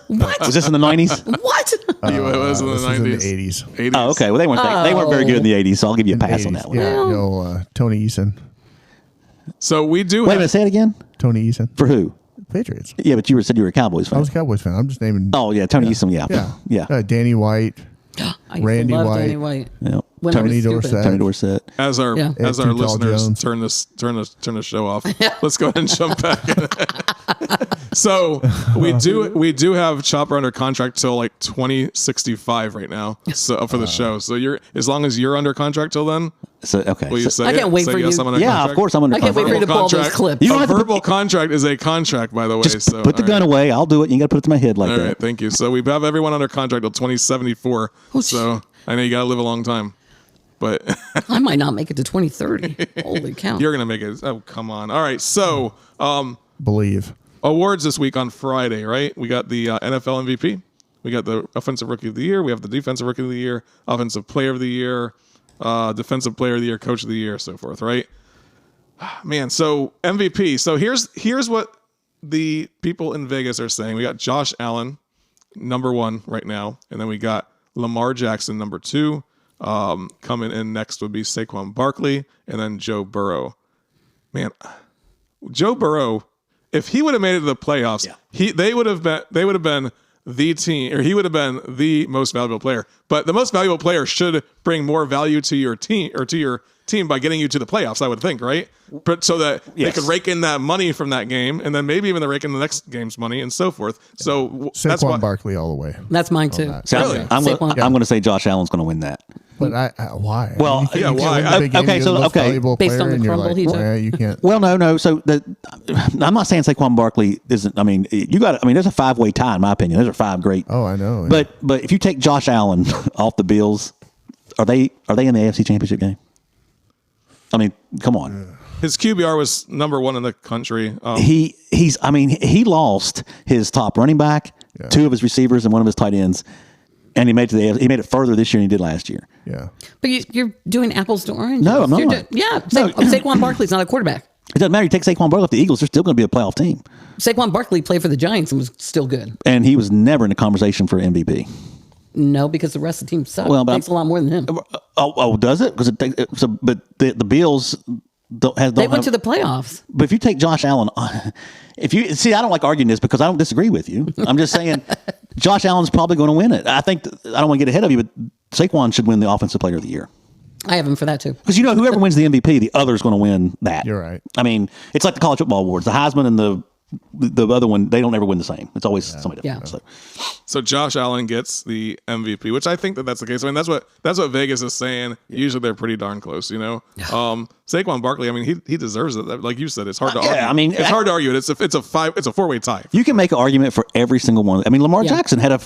What? was this in the 90s? What? It was in the This was in 90s. the 80s. 80s. Oh, okay. Well, they weren't very good in the 80s, so I'll give you a pass on that one. Yeah, Tony Eason. So we do Wait a have, minute, say it again. Tony Eason. For who? Patriots. Yeah, but you said you were a Cowboys I fan. was a Cowboys fan. I'm just naming. Oh yeah, Tony Eason. Yeah. Danny White. I Randy love White. Danny White. Yeah. When I was Tony stupid. Dorsett. Tony Dorsett. as our Yeah. as Ed our Too Tall listeners Jones. turn the show off. Let's go ahead and jump back in. So we do have Chopper under contract till like 2065 right now. So for the show. So as long as you're under contract till then, So okay. will you So- say I can't it? wait Say for yes, you. I'm under yeah, contract? of course I'm under I can't wait for you contract. to pull those Contract. clips. You don't A have to verbal contract is a contract, by the way. So Put the all gun right. away. I'll do it. You got to put it to my head like All that. right, thank you. So we have everyone under contract till 2074. So I know you got to live a long time. but I might not make it to 2030. Holy cow. you're going to make it. Oh, come on. All right. So, Believe. awards this week on Friday, right? We got the NFL MVP. We got the Offensive Rookie of the Year. We have the Defensive Rookie of the Year, Offensive Player of the Year, Defensive Player of the Year, Coach of the Year, so forth, right? Man, so MVP. So here's what the people in Vegas are saying. We got Josh Allen, number 1 right now, and then we got Lamar Jackson, number 2. Coming in next would be Saquon Barkley, and then Joe Burrow. Man, Joe Burrow, if he would have made it to the playoffs, they would have been the team, or he would have been the most valuable player. But the most valuable player should bring more value to your team or to your team by getting you to the playoffs, I would think, right? But so that they could rake in that money from that game, and then maybe even they rake in the next game's money and so forth. So that's why Saquon Barkley all the way. That's mine too. So Really? I'm going to say Josh Allen's going to win that. But why? Well, You think yeah, you why? can't win the big game, Okay, you're so, the most okay. valuable Based player, on the and you're crumble like, he took. well, you can't. Well, no. So I'm not saying Saquon Barkley isn't. I mean, there's a 5-way tie in my opinion. Those are 5 great. Oh, I know. But if you take Josh Allen off the Bills, are they in the AFC Championship game? I mean, come on. his QBR was number 1 in the country. He lost his top running back, 2 of his receivers, and 1 of his tight ends, and he made it further this year than he did last year. Yeah. But you're doing apples to oranges. No, I'm not. Saquon Barkley's not a quarterback. It doesn't matter. You take Saquon Barkley off the Eagles, they're still going to be a playoff team. Saquon Barkley played for the Giants and was still good. And he was never in the conversation for MVP. No, because the rest of the team sucks. Well, but Takes a lot more than him. Does it? Because but the Bills don't have. They went to the playoffs. But if you take Josh Allen, I don't like arguing this because I don't disagree with you. I'm just saying, Josh Allen's probably going to win it. I don't want to get ahead of you, but Saquon should win the Offensive Player of the Year. I have him for that too. Because whoever wins the MVP, the other's going to win that. You're right. I mean, it's like the college football awards. The Heisman and the other one, they don't ever win the same. It's always somebody different. Yeah. So Josh Allen gets the MVP, which I think that's the case. I mean, that's what Vegas is saying. Usually they're pretty darn close, Saquon Barkley, I mean, he deserves it. Like you said, it's hard to argue. I mean, it's hard to argue it. It's a 4-way tie. You can make an argument for every single one. I mean, Lamar Jackson had a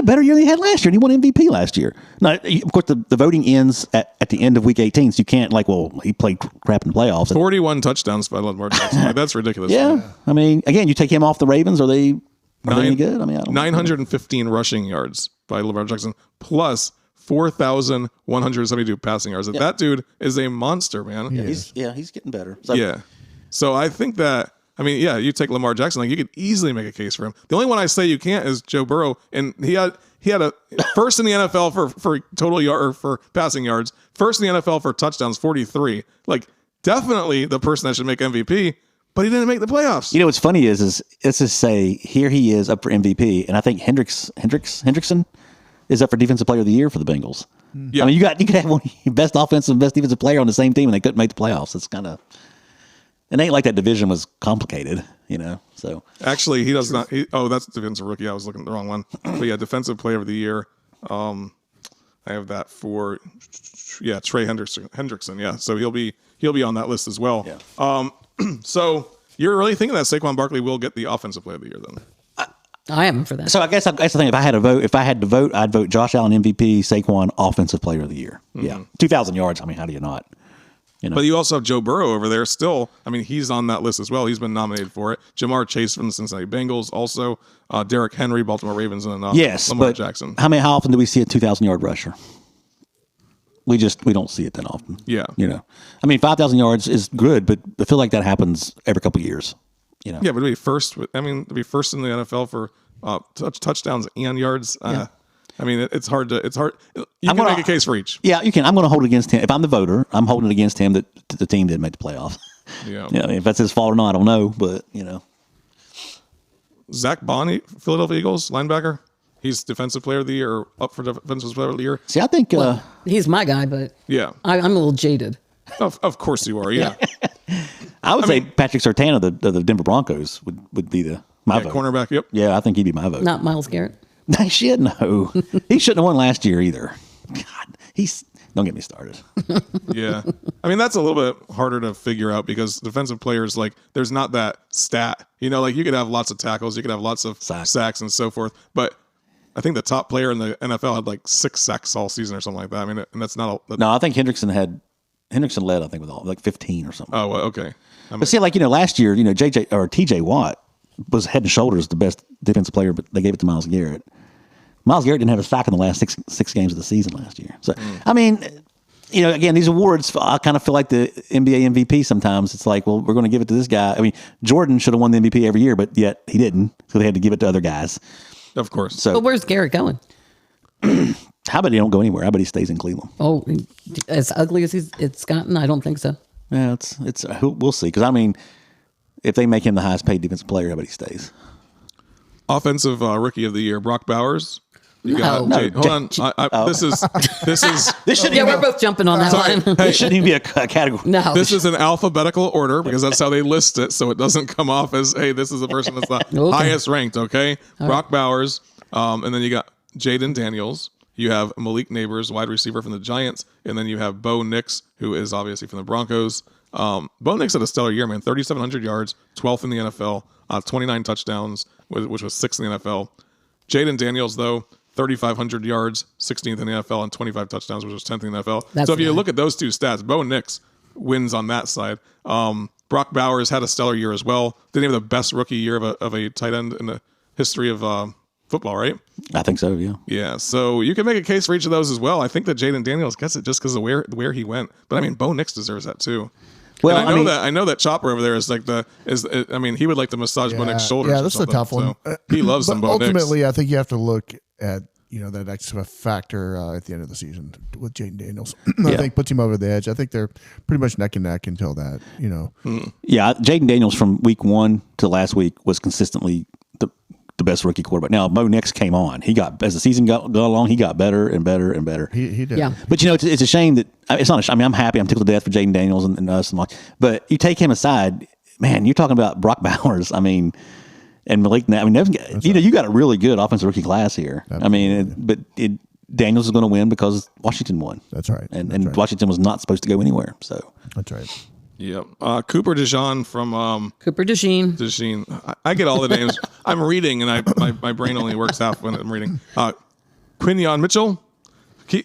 better year than he had last year, and he won MVP last year. Now, of course, the voting ends at the end of Week 18, so you can't he played crap in the playoffs. 41 touchdowns by Lamar Jackson. Like, that's ridiculous. Yeah. I mean, again, you take him off the Ravens, are they any good? I mean, I don't know. 915 rushing yards by Lamar Jackson, plus 4,172 passing yards. That dude is a monster, man. He's getting better. So I think that, you take Lamar Jackson, like you could easily make a case for him. The only one I say you can't is Joe Burrow, and he had a first in the NFL for total yard or for passing yards, first in the NFL for touchdowns, 43. Like definitely the person that should make MVP, but he didn't make the playoffs. What's funny is let's just say here he is up for MVP, and I think Hendrickson is up for Defensive Player of the Year for the Bengals. Yeah. I mean, you could have one of your best offensive and best defensive player on the same team, and they couldn't make the playoffs. It's kind of. It ain't like that division was complicated, so. Actually, he does not. That's defensive rookie. I was looking at the wrong one. But yeah, defensive player of the year. I have that for, Trey Hendrickson. Yeah, so he'll be on that list as well. Yeah. So you're really thinking that Saquon Barkley will get the offensive player of the year then? I have him for that. So I guess the thing. If I had to vote, I'd vote Josh Allen MVP, Saquon offensive player of the year. Mm-hmm. Yeah, 2,000 yards. I mean, how do you not? But you also have Joe Burrow over there still. I mean, he's on that list as well. He's been nominated for it. Jamar Chase from the Cincinnati Bengals, also Derrick Henry, Baltimore Ravens, and then Lamar Jackson. How often do we see a 2,000-yard rusher? We don't see it that often. Yeah. 5,000 yards is good, but I feel like that happens every couple of years. Yeah, but to be first in the NFL for touchdowns and yards. It's hard. You can make a case for each. Yeah, you can. I'm going to hold it against him. If I'm the voter, I'm holding it against him that the team didn't make the playoffs. Yeah. If that's his fault or not, I don't know. But Zach Bonney, Philadelphia Eagles linebacker. He's defensive player of the year, or up for defensive player of the year. See, I think he's my guy, but I'm a little jaded. Of course you are. Yeah. I would say Patrick Surtain of the Denver Broncos would be my vote. Cornerback. Yep. Yeah, I think he'd be my vote. Not Myles Garrett. He should know. He shouldn't have won last year either. God, don't get me started. Yeah. That's a little bit harder to figure out because defensive players, like, there's not that stat. You could have lots of tackles, you could have lots of sacks and so forth. But, I think the top player in the NFL had like 6 sacks all season or something like that. I mean, and that's not a. No, I think Hendrickson led, I think, with like 15 or something. Oh, well, okay. I mean, But see, like, last year, TJ Watt was head and shoulders the best defensive player, but they gave it to Myles Garrett. Myles Garrett didn't have a sack in the last six games of the season last year. So, I mean, again, these awards, I kind of feel like the NBA MVP sometimes. It's like, well, we're going to give it to this guy. I mean, Jordan should have won the MVP every year, but yet he didn't. So they had to give it to other guys. of course. So, But where's Garrett going? how about he don't go anywhere? How about he stays in Cleveland? Oh, as ugly as it's gotten, I don't think so. Yeah, we'll see. Because, I mean, if they make him the highest paid defensive player, how about he stays? Offensive rookie of the year, Brock Bowers. You No. hold on. This is This shouldn't Yeah, even we're both jumping on that one. It shouldn't even be a category. No. this is an alphabetical order because that's how they list it, so it doesn't come off as, hey, this is the person that's the Okay. highest ranked. Okay, Brock Bowers, and then you got Jaden Daniels. You have Malik Neighbors, wide receiver from the Giants, and then you have Bo Nix, who is obviously from the Broncos. Bo Nix had a stellar year, man. 3,700 yards, 12th in the NFL, 29 touchdowns, which was 6th in the NFL. Jaden Daniels, though, 3,500 yards, 16th in the NFL, and 25 touchdowns, which was 10th in the NFL. That's so if you nice. look at those two stats, Bo Nix wins on that side. Brock Bowers had a stellar year as well. Didn't he have the best rookie year of a tight end in the history of football, right? I think so, yeah. Yeah, so you can make a case for each of those as well. I think that Jaden Daniels gets it just because of where he went. But I mean, Bo Nix deserves that too. Well, And I know that Chopper over there is like he would like to massage Bo Nix's shoulders. Yeah, or this is a something, tough one. so he loves But some Bo Nix. ultimately, I think you have to look at that extra factor at the end of the season with Jaden Daniels. I think puts him over the edge. I think they're pretty much neck and neck until that. Yeah, Jaden Daniels from week 1 to last week was consistently the best rookie quarterback. Now, Bo Nix came on. He got, as the season got along, he got better and better and better. He did. Yeah. But it's a shame that it's not. I mean, I'm happy. I'm tickled to death for Jaden Daniels and us. But you take him aside, man. You're talking about Brock Bowers. I mean, and Malik. I mean, you got a really good offensive rookie class here. Absolutely. Daniels is going to win because Washington won. That's right. And That's right. Washington was not supposed to go anywhere. So That's right. Yep. Cooper DeJean from Cooper DeJean. DeJean. I get all the names. I'm reading, and my brain only works half when I'm reading. Quinyon Mitchell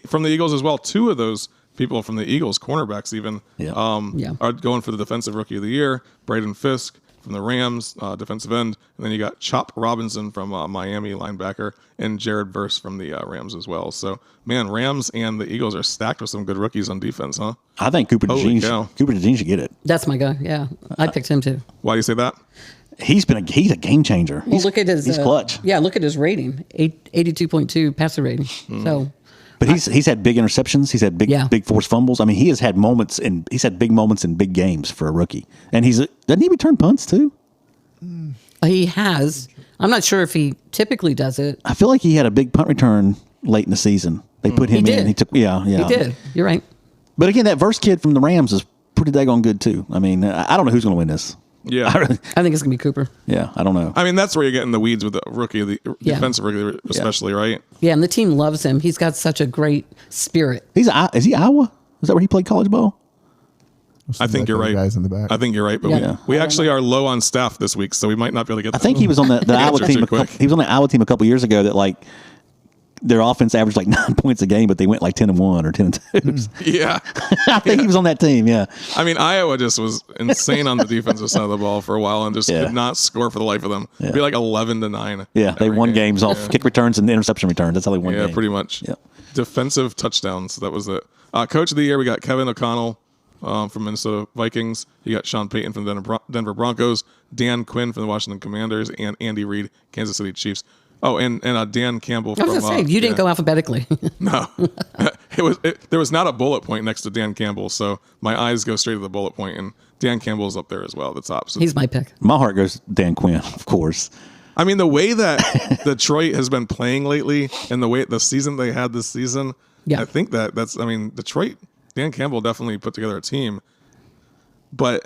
from the Eagles as well. 2 of those people from the Eagles, cornerbacks even, are going for the defensive rookie of the year. Braden Fisk from the Rams, defensive end. And then you got Chop Robinson from Miami, linebacker, and Jared Verse from the Rams as well. So, man, Rams and the Eagles are stacked with some good rookies on defense, huh? I think Cooper Holy cow. DeJean should get it. That's my guy. Yeah, I picked him too. Why do you say that? He's a game changer. Well, look at his. He's clutch. Yeah, look at his rating, 82.2 passer rating. So, But he's had big interceptions. He's had big forced fumbles. I mean, he has had moments he's had big moments in big games for a rookie. And doesn't he return punts too? he has. I'm not sure if he typically does it. I feel like he had a big punt return late in the season. They put him He in. did. He took He did. You're right. But again, that Verse kid from the Rams is pretty daggone good too. I mean, I don't know who's going to win this. Yeah. I think it's gonna be Cooper. Yeah, I don't know. I mean, that's where you get in the weeds with the rookie of the defensive rookie, especially, right? Yeah, and the team loves him. He's got such a great spirit. Is he Iowa? Is that where he played college ball? I think you're right. Guys in the back. I think you're right, but Yeah. we actually are low on staff this week, so we might not be able to get. I think he was on the Iowa answer team. too quick. He was on the Iowa team a couple years ago. That like their offense averaged like 9 points a game, but they went like 10-1 or 10-2. Yeah, I think he was on that team. Yeah. I mean, Iowa just was insane on the defensive side of the ball for a while and just Yeah. could not score for the life of them. It'd be like 11-9. Yeah, they every won game. games off kick returns and interception returns. That's how they won Yeah, games. pretty much. Yep. Defensive touchdowns. That was it. Coach of the year, we got Kevin O'Connell from Minnesota Vikings. You got Sean Payton from the Denver Broncos, Dan Quinn from the Washington Commanders, and Andy Reid, Kansas City Chiefs. Oh, and Dan Campbell I from. was gonna say you didn't go alphabetically. No, there was not a bullet point next to Dan Campbell, so my eyes go straight to the bullet point, and Dan Campbell's up there as well, at the top. So He's my pick. My heart goes Dan Quinn, of course. I mean, the way that Detroit has been playing lately, and the season they had this season, Yeah. I think that's. I mean, Detroit. Dan Campbell definitely put together a team, but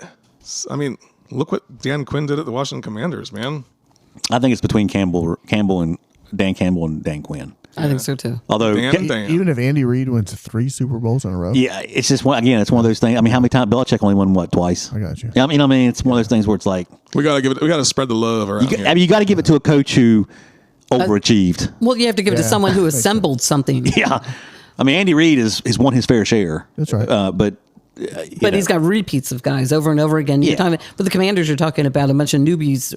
I mean, look what Dan Quinn did at the Washington Commanders, man. I think it's between Campbell and Dan Campbell and Dan Quinn. I think so too. Although, Dan. Even if Andy Reid wins 3 Super Bowls in a row. yeah, it's just it's one of those things. I mean, how many times Belichick only won twice? I got you. Yeah, I mean, it's one of those things where it's like We gotta spread the love around. you got to give it to a coach who overachieved. Well, you have to give it to Yeah, someone who makes sense. assembled something. Yeah. I mean, Andy Reid has won his fair share. That's right. But But he's got repeats of guys over and over again. You're Yeah. talking, but the Commanders are talking about a bunch of newbies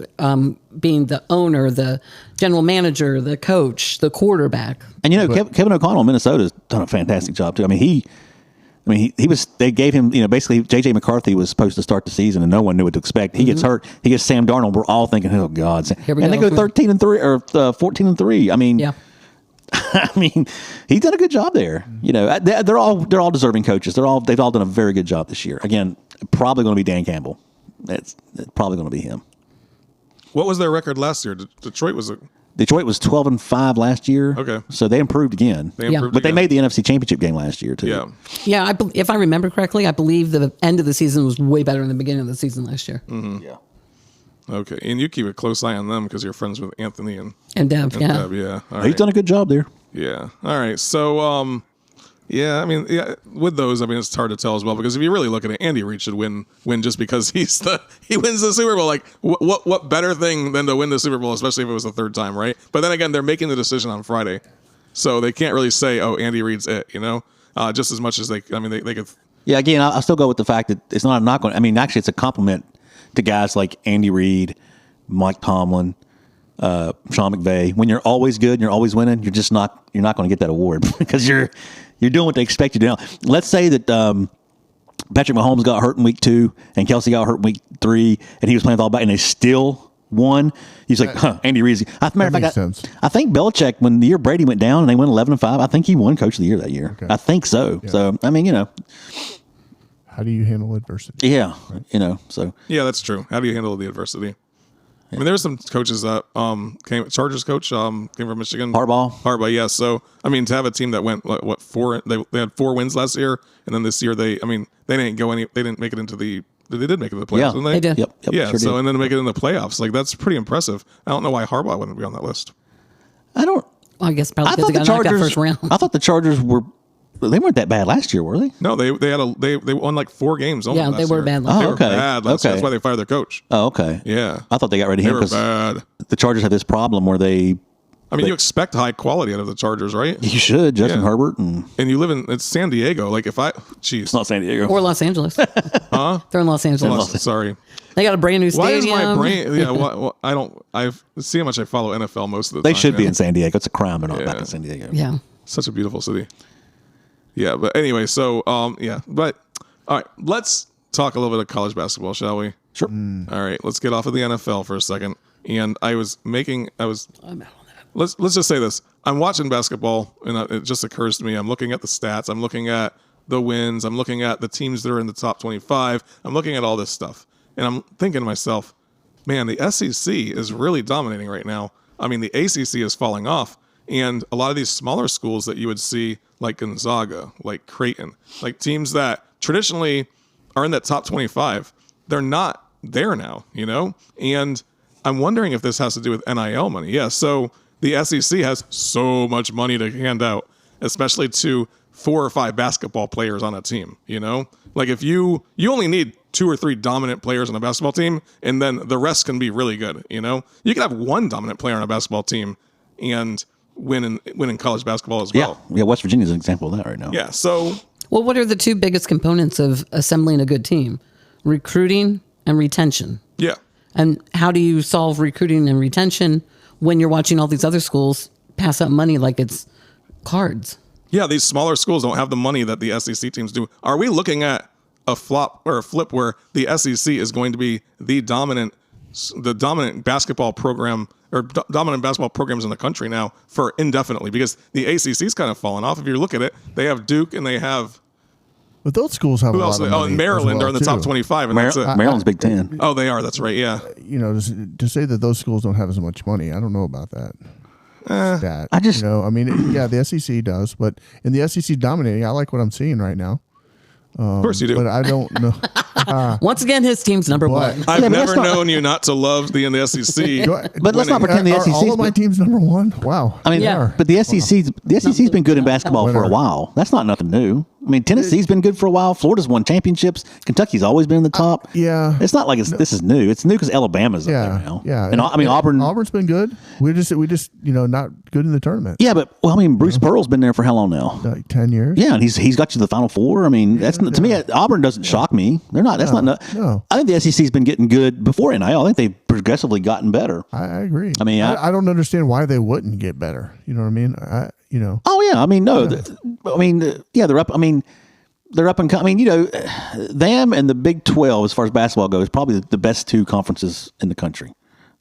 being the owner, the general manager, the coach, the quarterback. And Kevin O'Connell in Minnesota has done a fantastic job too. I mean, he was. They gave him, basically JJ McCarthy was supposed to start the season, and no one knew what to expect. He gets hurt. He gets Sam Darnold. We're all thinking, oh God! Here we and go. they go 13-3 or 14-3. I mean, Yeah. I mean, he's done a good job there. They're all deserving coaches. They've all done a very good job this year. Again, probably going to be Dan Campbell. It's probably going to be him. What was their record last year? Detroit was Detroit was 12-5 last year. Okay. So they improved again. they Yeah. improved But they again. made the NFC Championship game last year too. Yeah. Yeah, if I remember correctly, I believe the end of the season was way better than the beginning of the season last year. Yeah. Okay, and you keep a close eye on them because you're friends with Anthony and And Dev, yeah. Deb, yeah. All He's right. done a good job there. Yeah. All right. So, with those, it's hard to tell as well because if you really look at it, Andy Reid should win just because he wins the Super Bowl. Like, what better thing than to win the Super Bowl, especially if it was the third time, right? But then again, they're making the decision on Friday, so they can't really say, "Oh, Andy Reid's it," just as much as they could. Yeah, again, I still go with the fact that it's not a knock on. I mean, actually, it's a compliment to guys like Andy Reid, Mike Tomlin, Sean McVay. When you're always good and you're always winning, you're not going to get that award because you're doing what they expect you to do. Now, let's say that Patrick Mahomes got hurt in week 2 and Kielce got hurt in week 3, and he was playing with all back, and they still won. He's like, Andy Reid. makes sense. I think Belichick, when the year Brady went down and they went 11-5, I think he won Coach of the Year that year. Okay. I think so. Yeah. So I mean, How do you handle adversity? yeah, so. Yeah, that's true. How do you handle the adversity? I mean, there were some coaches that Chargers coach came from Michigan. Harbaugh, yeah. So, I mean, to have a team that went four? They had 4 wins last year, and then this year they didn't go any. They didn't make it into the. They did make it to the playoffs, Yeah, didn't they? They did. Yep. Yeah. Sure So did. and then to make it in the playoffs, like that's pretty impressive. I don't know why Harbaugh wouldn't be on that list. I don't. Well, I guess probably I because thought they the got knocked out Chargers. first round. I thought the Chargers were. They weren't that bad last year, were they? No, they won like 4 games. Only Yeah, last they were year. bad last They year. were Okay. bad last year. Okay. That's why they fired their coach. Oh, okay. Yeah, I thought they got rid of they him were because bad. the Chargers have this problem where they. I mean, you expect high quality out of the Chargers, right? You should Justin Yeah. Herbert and And you live it's San Diego. Like if it's not San Diego. Or Los Angeles. huh? They're in Los Angeles. Sorry. They got a brand new Why stadium. is my brain? Yeah, I don't. see how much I follow NFL most of the They time. should be yeah. in San Diego. It's a crime they're not Yeah. back in San Diego. Yeah. Such a beautiful city. Yeah, but anyway, so yeah, but all right, let's talk a little bit of college basketball, shall we? Sure. All right, let's get off of the NFL for a second. And let's just say this: I'm watching basketball, and it just occurs to me. I'm looking at the stats. I'm looking at the wins. I'm looking at the teams that are in the top 25. I'm looking at all this stuff, and I'm thinking to myself, man, the SEC is really dominating right now. I mean, the ACC is falling off, and a lot of these smaller schools that you would see, like Gonzaga, like Creighton, like teams that traditionally are in that top 25, they're not there now, And I'm wondering if this has to do with NIL money. Yeah, so the SEC has so much money to hand out, especially to 4 or 5 basketball players on a team, Like if you only need 2 or 3 dominant players on a basketball team, and then the rest can be really good, You can have 1 dominant player on a basketball team and win in college basketball as well. Yeah. West Virginia is an example of that right now. Yeah, so Well, what are the 2 biggest components of assembling a good team? Recruiting and retention. yeah. And how do you solve recruiting and retention when you're watching all these other schools pass out money like it's cards? Yeah, these smaller schools don't have the money that the SEC teams do. Are we looking at a flop or a flip where the SEC is going to be the dominant basketball program or dominant basketball programs in the country now for indefinitely? Because the ACC's kind of fallen off. If you look at it, they have Duke and they have But those schools have who a else? lot of Oh, money and Maryland as well, are in the top too. 25, and that's it. Maryland's Big Ten. Oh, they are. That's right. Yeah. To say that those schools don't have as much money, I don't know about that. Stat. I just- I mean, yeah, the SEC does, but in the SEC dominating, I like what I'm seeing right now. Of course you do. But I don't know. Once again, his team's number What? one. I've but never that's not- known you not to love the SEC. But let's not pretend the Are SEC. all of my teams number one? Wow. I mean, Yeah. but the SEC's been good in basketball for a while. That's not nothing new. I mean, Tennessee's been good for a while. Florida's won championships. Kentucky's always been in the top. Yeah. It's not like this is new. It's new because Alabama's up there now. Yeah. And I mean, Auburn's been good. We just not good in the tournament. Yeah, but I mean, Bruce Pearl's been there for how long now? Like 10 years. Yeah, and he's got you to the Final Four. I mean, that's to me, Auburn doesn't shock me. They're not. That's not. no. I think the SEC's been getting good before NIL. I think they've progressively gotten better. I agree. I mean, I don't understand why they wouldn't get better. You know what I mean? Oh yeah, I mean no, yeah, they're up. I mean, they're up and coming. You know, them and the Big 12 as far as basketball goes, probably the best two conferences in the country,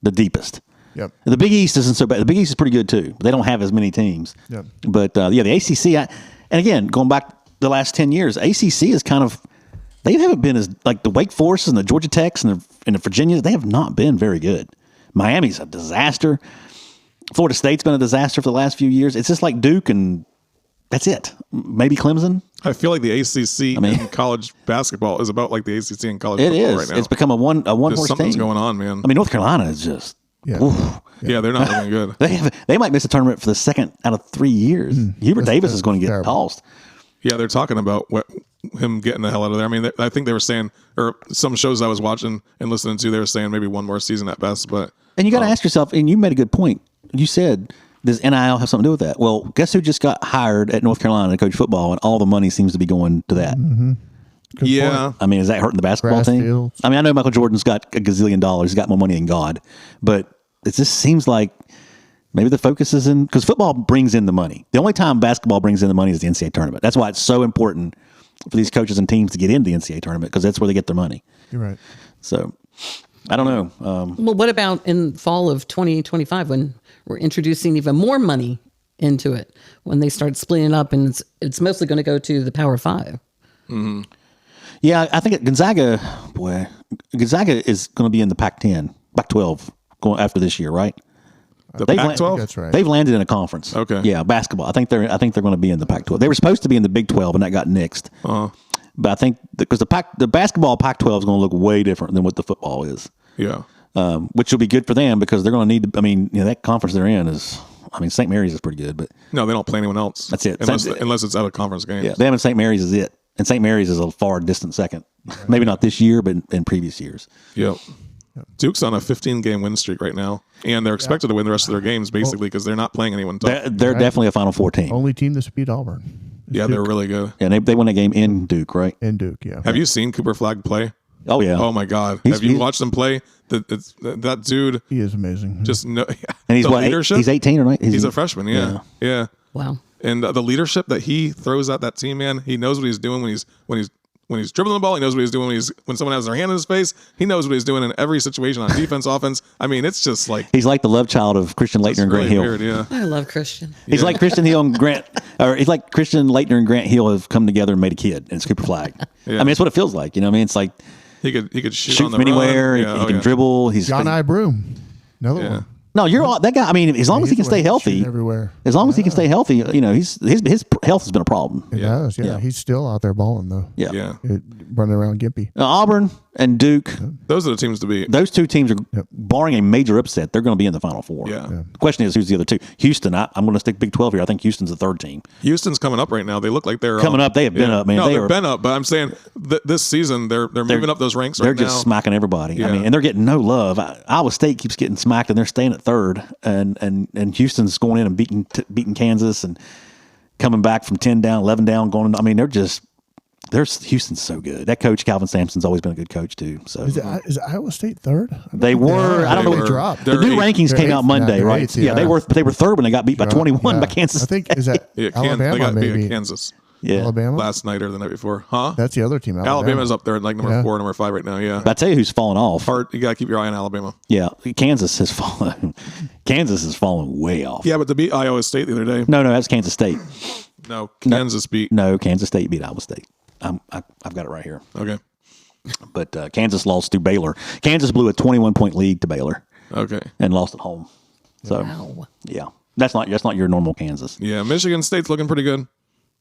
the deepest. Yep. The Big East isn't so bad. The Big East is pretty good too. But they don't have as many teams. Yep. But yeah, the ACC. And again, going back the last 10 years, ACC is kind of they haven't been as like the Wake Forest and the Georgia Techs and the Virginias. They have not been very good. Miami's a disaster. Florida State's been a disaster for the last few years. It's just like Duke and that's it. Maybe Clemson. I feel like the ACC in college basketball is about like the ACC in college It football is. right now. It's become a one horse Something's team. going on, man. I mean, North Carolina is just. Yeah. oof. yeah, they're not looking good. They might miss a tournament for the second out of 3 years. Hubert Davis is going to get terrible. tossed. Yeah, they're talking about him getting the hell out of there. I mean, I think they were saying, or some shows I was watching and listening to, they were saying maybe one more season at best. But And you got to ask yourself, and you made a good point. You said, does NIL have something to do with that? Well, guess who just got hired at North Carolina to coach football, and all the money seems to be going to that. Good yeah, point. I mean, is that hurting the basketball Grass team? fields. I mean, I know Michael Jordan's got a gazillion dollars. He's got more money than God. But it just seems like maybe the focus is in – because football brings in the money. The only time basketball brings in the money is the NCAA tournament. That's why it's so important for these coaches and teams to get into the NCAA tournament because that's where they get their money. You're right. So, I don't know. Well, what about in fall of 2025 when we're introducing even more money into it, when they start splitting it up and it's mostly going to go to the Power Five? Mm-hmm. Yeah, I think Gonzaga is going to be in the Pac-10, Pac-12 going after this year, right? the They've Pac-12. That's right. They've landed in a conference. Okay. Yeah, basketball. I think they're going to be in the Pac-12. They were supposed to be in the Big 12, and that got nixed. But I think because the basketball Pac-12 is going to look way different than what the football is. Yeah, Which will be good for them because they're going to need. I mean, that conference they're in is. I mean, St. Mary's is pretty good, but no, they don't play anyone else. That's it. unless it's out of conference games. yeah, them and St. Mary's is it. And St. Mary's is a far distant second. Maybe not this year, but in previous years. Yep. Duke's on a 15-game win streak right now, and they're expected to win the rest of their games basically because they're not playing anyone tough. They're definitely a Final Four team. Only team that's beat Auburn. Yeah, they're really good. Yeah, they won that game in Duke, right? And Duke, yeah. Have you seen Cooper Flagg play? Oh yeah. Oh my God! He's- Have you he's- watched him play? That dude He is amazing. just no. And he's the what? leadership. He's 18 or not? He's a freshman. Yeah. Wow. And the leadership that he throws at that team, man, he knows what he's doing when he's dribbling the ball. He knows what he's doing when someone has their hand in his face. He knows what he's doing in every situation on defense, offense. I mean, it's just like He's like the love child of Christian Leitner it's and Grant really Hill. weird. Yeah. I love Christian. He's like Christian Hill and Grant, or he's like Christian Leitner and Grant Hill have come together and made a kid, and it's Cooper Flagg. Yeah. I mean, it's what it feels like. You know what I mean? It's like He could shoot shoots on the from anywhere. run. Yeah, he can dribble. He's John I. Broom. Another Yeah. one. No, you're all, that guy. I mean, as long as he can He's the stay one shooting healthy, everywhere. as long as he can stay healthy, you know, his health has been a problem. It does, yeah. Yeah. He's still out there balling, though. Yeah. Yeah. Running around gimpy. Auburn and Duke, Those are the teams to beat. those two teams are, barring a major upset, they're going to be in the Final Four. Yeah. The question is, who's the other two? Houston. I'm going to stick Big 12 here. I think Houston's the third team. Houston's coming up right now. They look like they're Coming up. They have been up, man. No, They they've are- been up. But I'm saying this season they're moving up those ranks right They're now. just smacking everybody. Yeah. I mean, and they're getting no love. Iowa State keeps getting smacked, and they're staying at third. And Houston's going in and beating Kansas and coming back from 10 down, 11 down, going. I mean, Houston's so good. That coach Calvin Sampson's always been a good coach too. So Is Iowa State third? they were. I don't know. They What dropped. the new They're rankings They're came out eighth. Monday, They're right? eighth, Yeah, they were third when they got beat by 21 by Kansas. I think is that Yeah, Alabama they got beat maybe. at Kansas Yeah. Alabama. last night or the night before. Huh? That's the other team. Alabama's up there at like number Yeah. 4, number 5 right now. Yeah. But I tell you who's fallen off. Part, you got to keep your eye on Alabama. Yeah, Kansas has fallen. Kansas has fallen way off. Yeah, but to beat Iowa State the other day. No, that's Kansas State. No, Kansas beat. No, Kansas State beat Iowa State. I've got it right here. Okay. But Kansas lost to Baylor. Kansas blew a 21-point lead to Baylor Okay. and lost at home. So Wow. yeah, that's not your normal Kansas. Yeah, Michigan State's looking pretty good.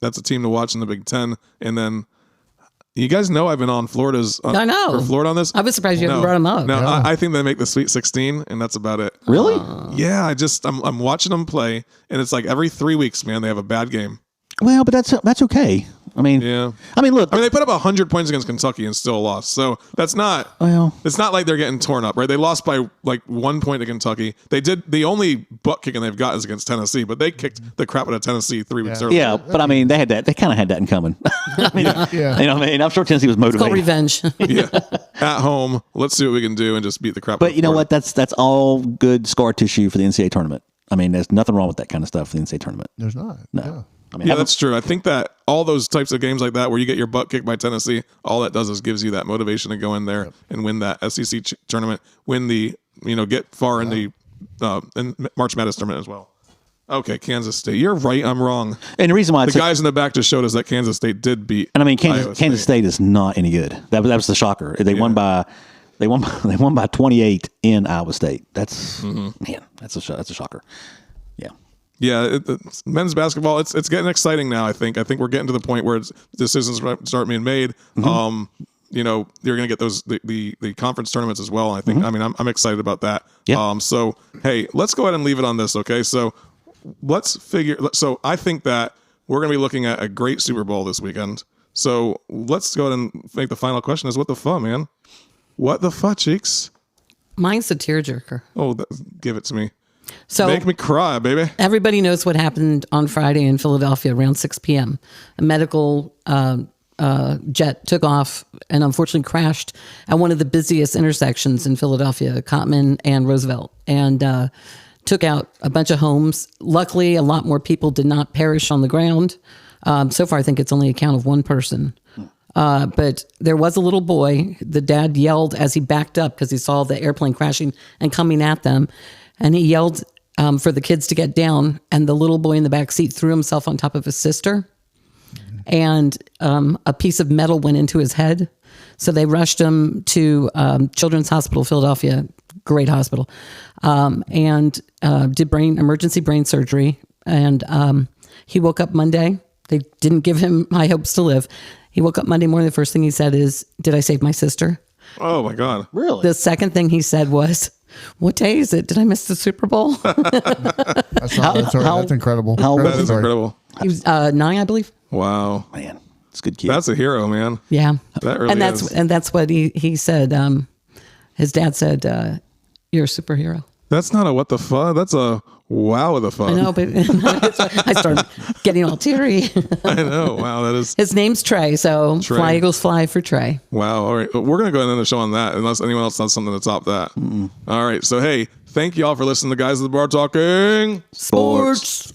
That's a team to watch in the Big Ten. And then You guys know I've been on Florida's. I know. Or Florida on this. I was surprised you haven't brought him up. No, Yeah. I think they make the Sweet 16, and that's about it. Really? Yeah, I'm watching them play, and it's like every 3 weeks, man, they have a bad game. Well, but that's okay. I mean, Yeah. look. They put up 100 points against Kentucky and still lost. So that's not. Well, It's not like they're getting torn up, right? They lost by like 1 point to Kentucky. They did. The only butt kicking they've got is against Tennessee, but they kicked the crap out of Tennessee 3 weeks earlier. yeah, but I mean, they kind of had that in common. I mean, Yeah. you know what I mean? I'm sure Tennessee was It's called motivated. revenge. Yeah. At home, let's see what we can do and just beat the crap. But out you know of what? That's all good scar tissue for the NCAA tournament. I mean, there's nothing wrong with that kind of stuff for the NCAA tournament. There's not. No. Yeah. I mean, Yeah, that's true. I think that all those types of games like that, where you get your butt kicked by Tennessee, all that does is gives you that motivation to go in there and win that SEC tournament, win the, get far in the in March Madness tournament as well. Okay, Kansas State. You're right. I'm wrong. and the reason why The guys in the back just showed us that Kansas State did beat. and I mean, Iowa Kansas State is not any good. That was the shocker. They won by 28 in Iowa State. That's man, that's a shocker. Yeah. Yeah, men's basketball. It's getting exciting now. I think we're getting to the point where decisions start being made. You're going to get those the conference tournaments as well. I think. I mean, I'm excited about that. Yeah. So hey, let's go ahead and leave it on this. Okay. So let's figure. So I think that we're going to be looking at a great Super Bowl this weekend. So let's go ahead and make the final question: is what the fuck, man? What the fuck, cheeks? Mine's a tearjerker. Oh, give it to me. So Make me cry, baby. everybody knows what happened on Friday in Philadelphia around 6 p.m. A medical jet took off and unfortunately crashed at one of the busiest intersections in Philadelphia, Cottman and Roosevelt, and took out a bunch of homes. Luckily, a lot more people did not perish on the ground. So far, I think it's only a count of one person. But there was a little boy. The dad yelled as he backed up because he saw the airplane crashing and coming at them. And he yelled for the kids to get down. And the little boy in the back seat threw himself on top of his sister. And a piece of metal went into his head. So they rushed him to Children's Hospital, Philadelphia, great hospital, and did emergency brain surgery. And he woke up Monday. They didn't give him high hopes to live. He woke up Monday morning. The first thing he said is, "Did I save my sister?" Oh my God. Really? The second thing he said was, "What day is it? Did I miss the Super Bowl?" That's incredible. how old That Incredible is story. incredible. He was 9, I believe. Wow. Man, it's a good kid. That's a hero, man. Yeah, That really is. and that's what he said. His dad said, "You're a superhero." That's not a what the fuck. That's a wow of the fuck. I know, but I started getting all teary. I know. Wow, that is His name's Trey, so Trey. Fly Eagles fly for Trey. wow. All right, we're gonna go ahead and end the show on that, unless anyone else has something to top that. All right. So hey, thank you all for listening to Guys of the Bar Talking Sports.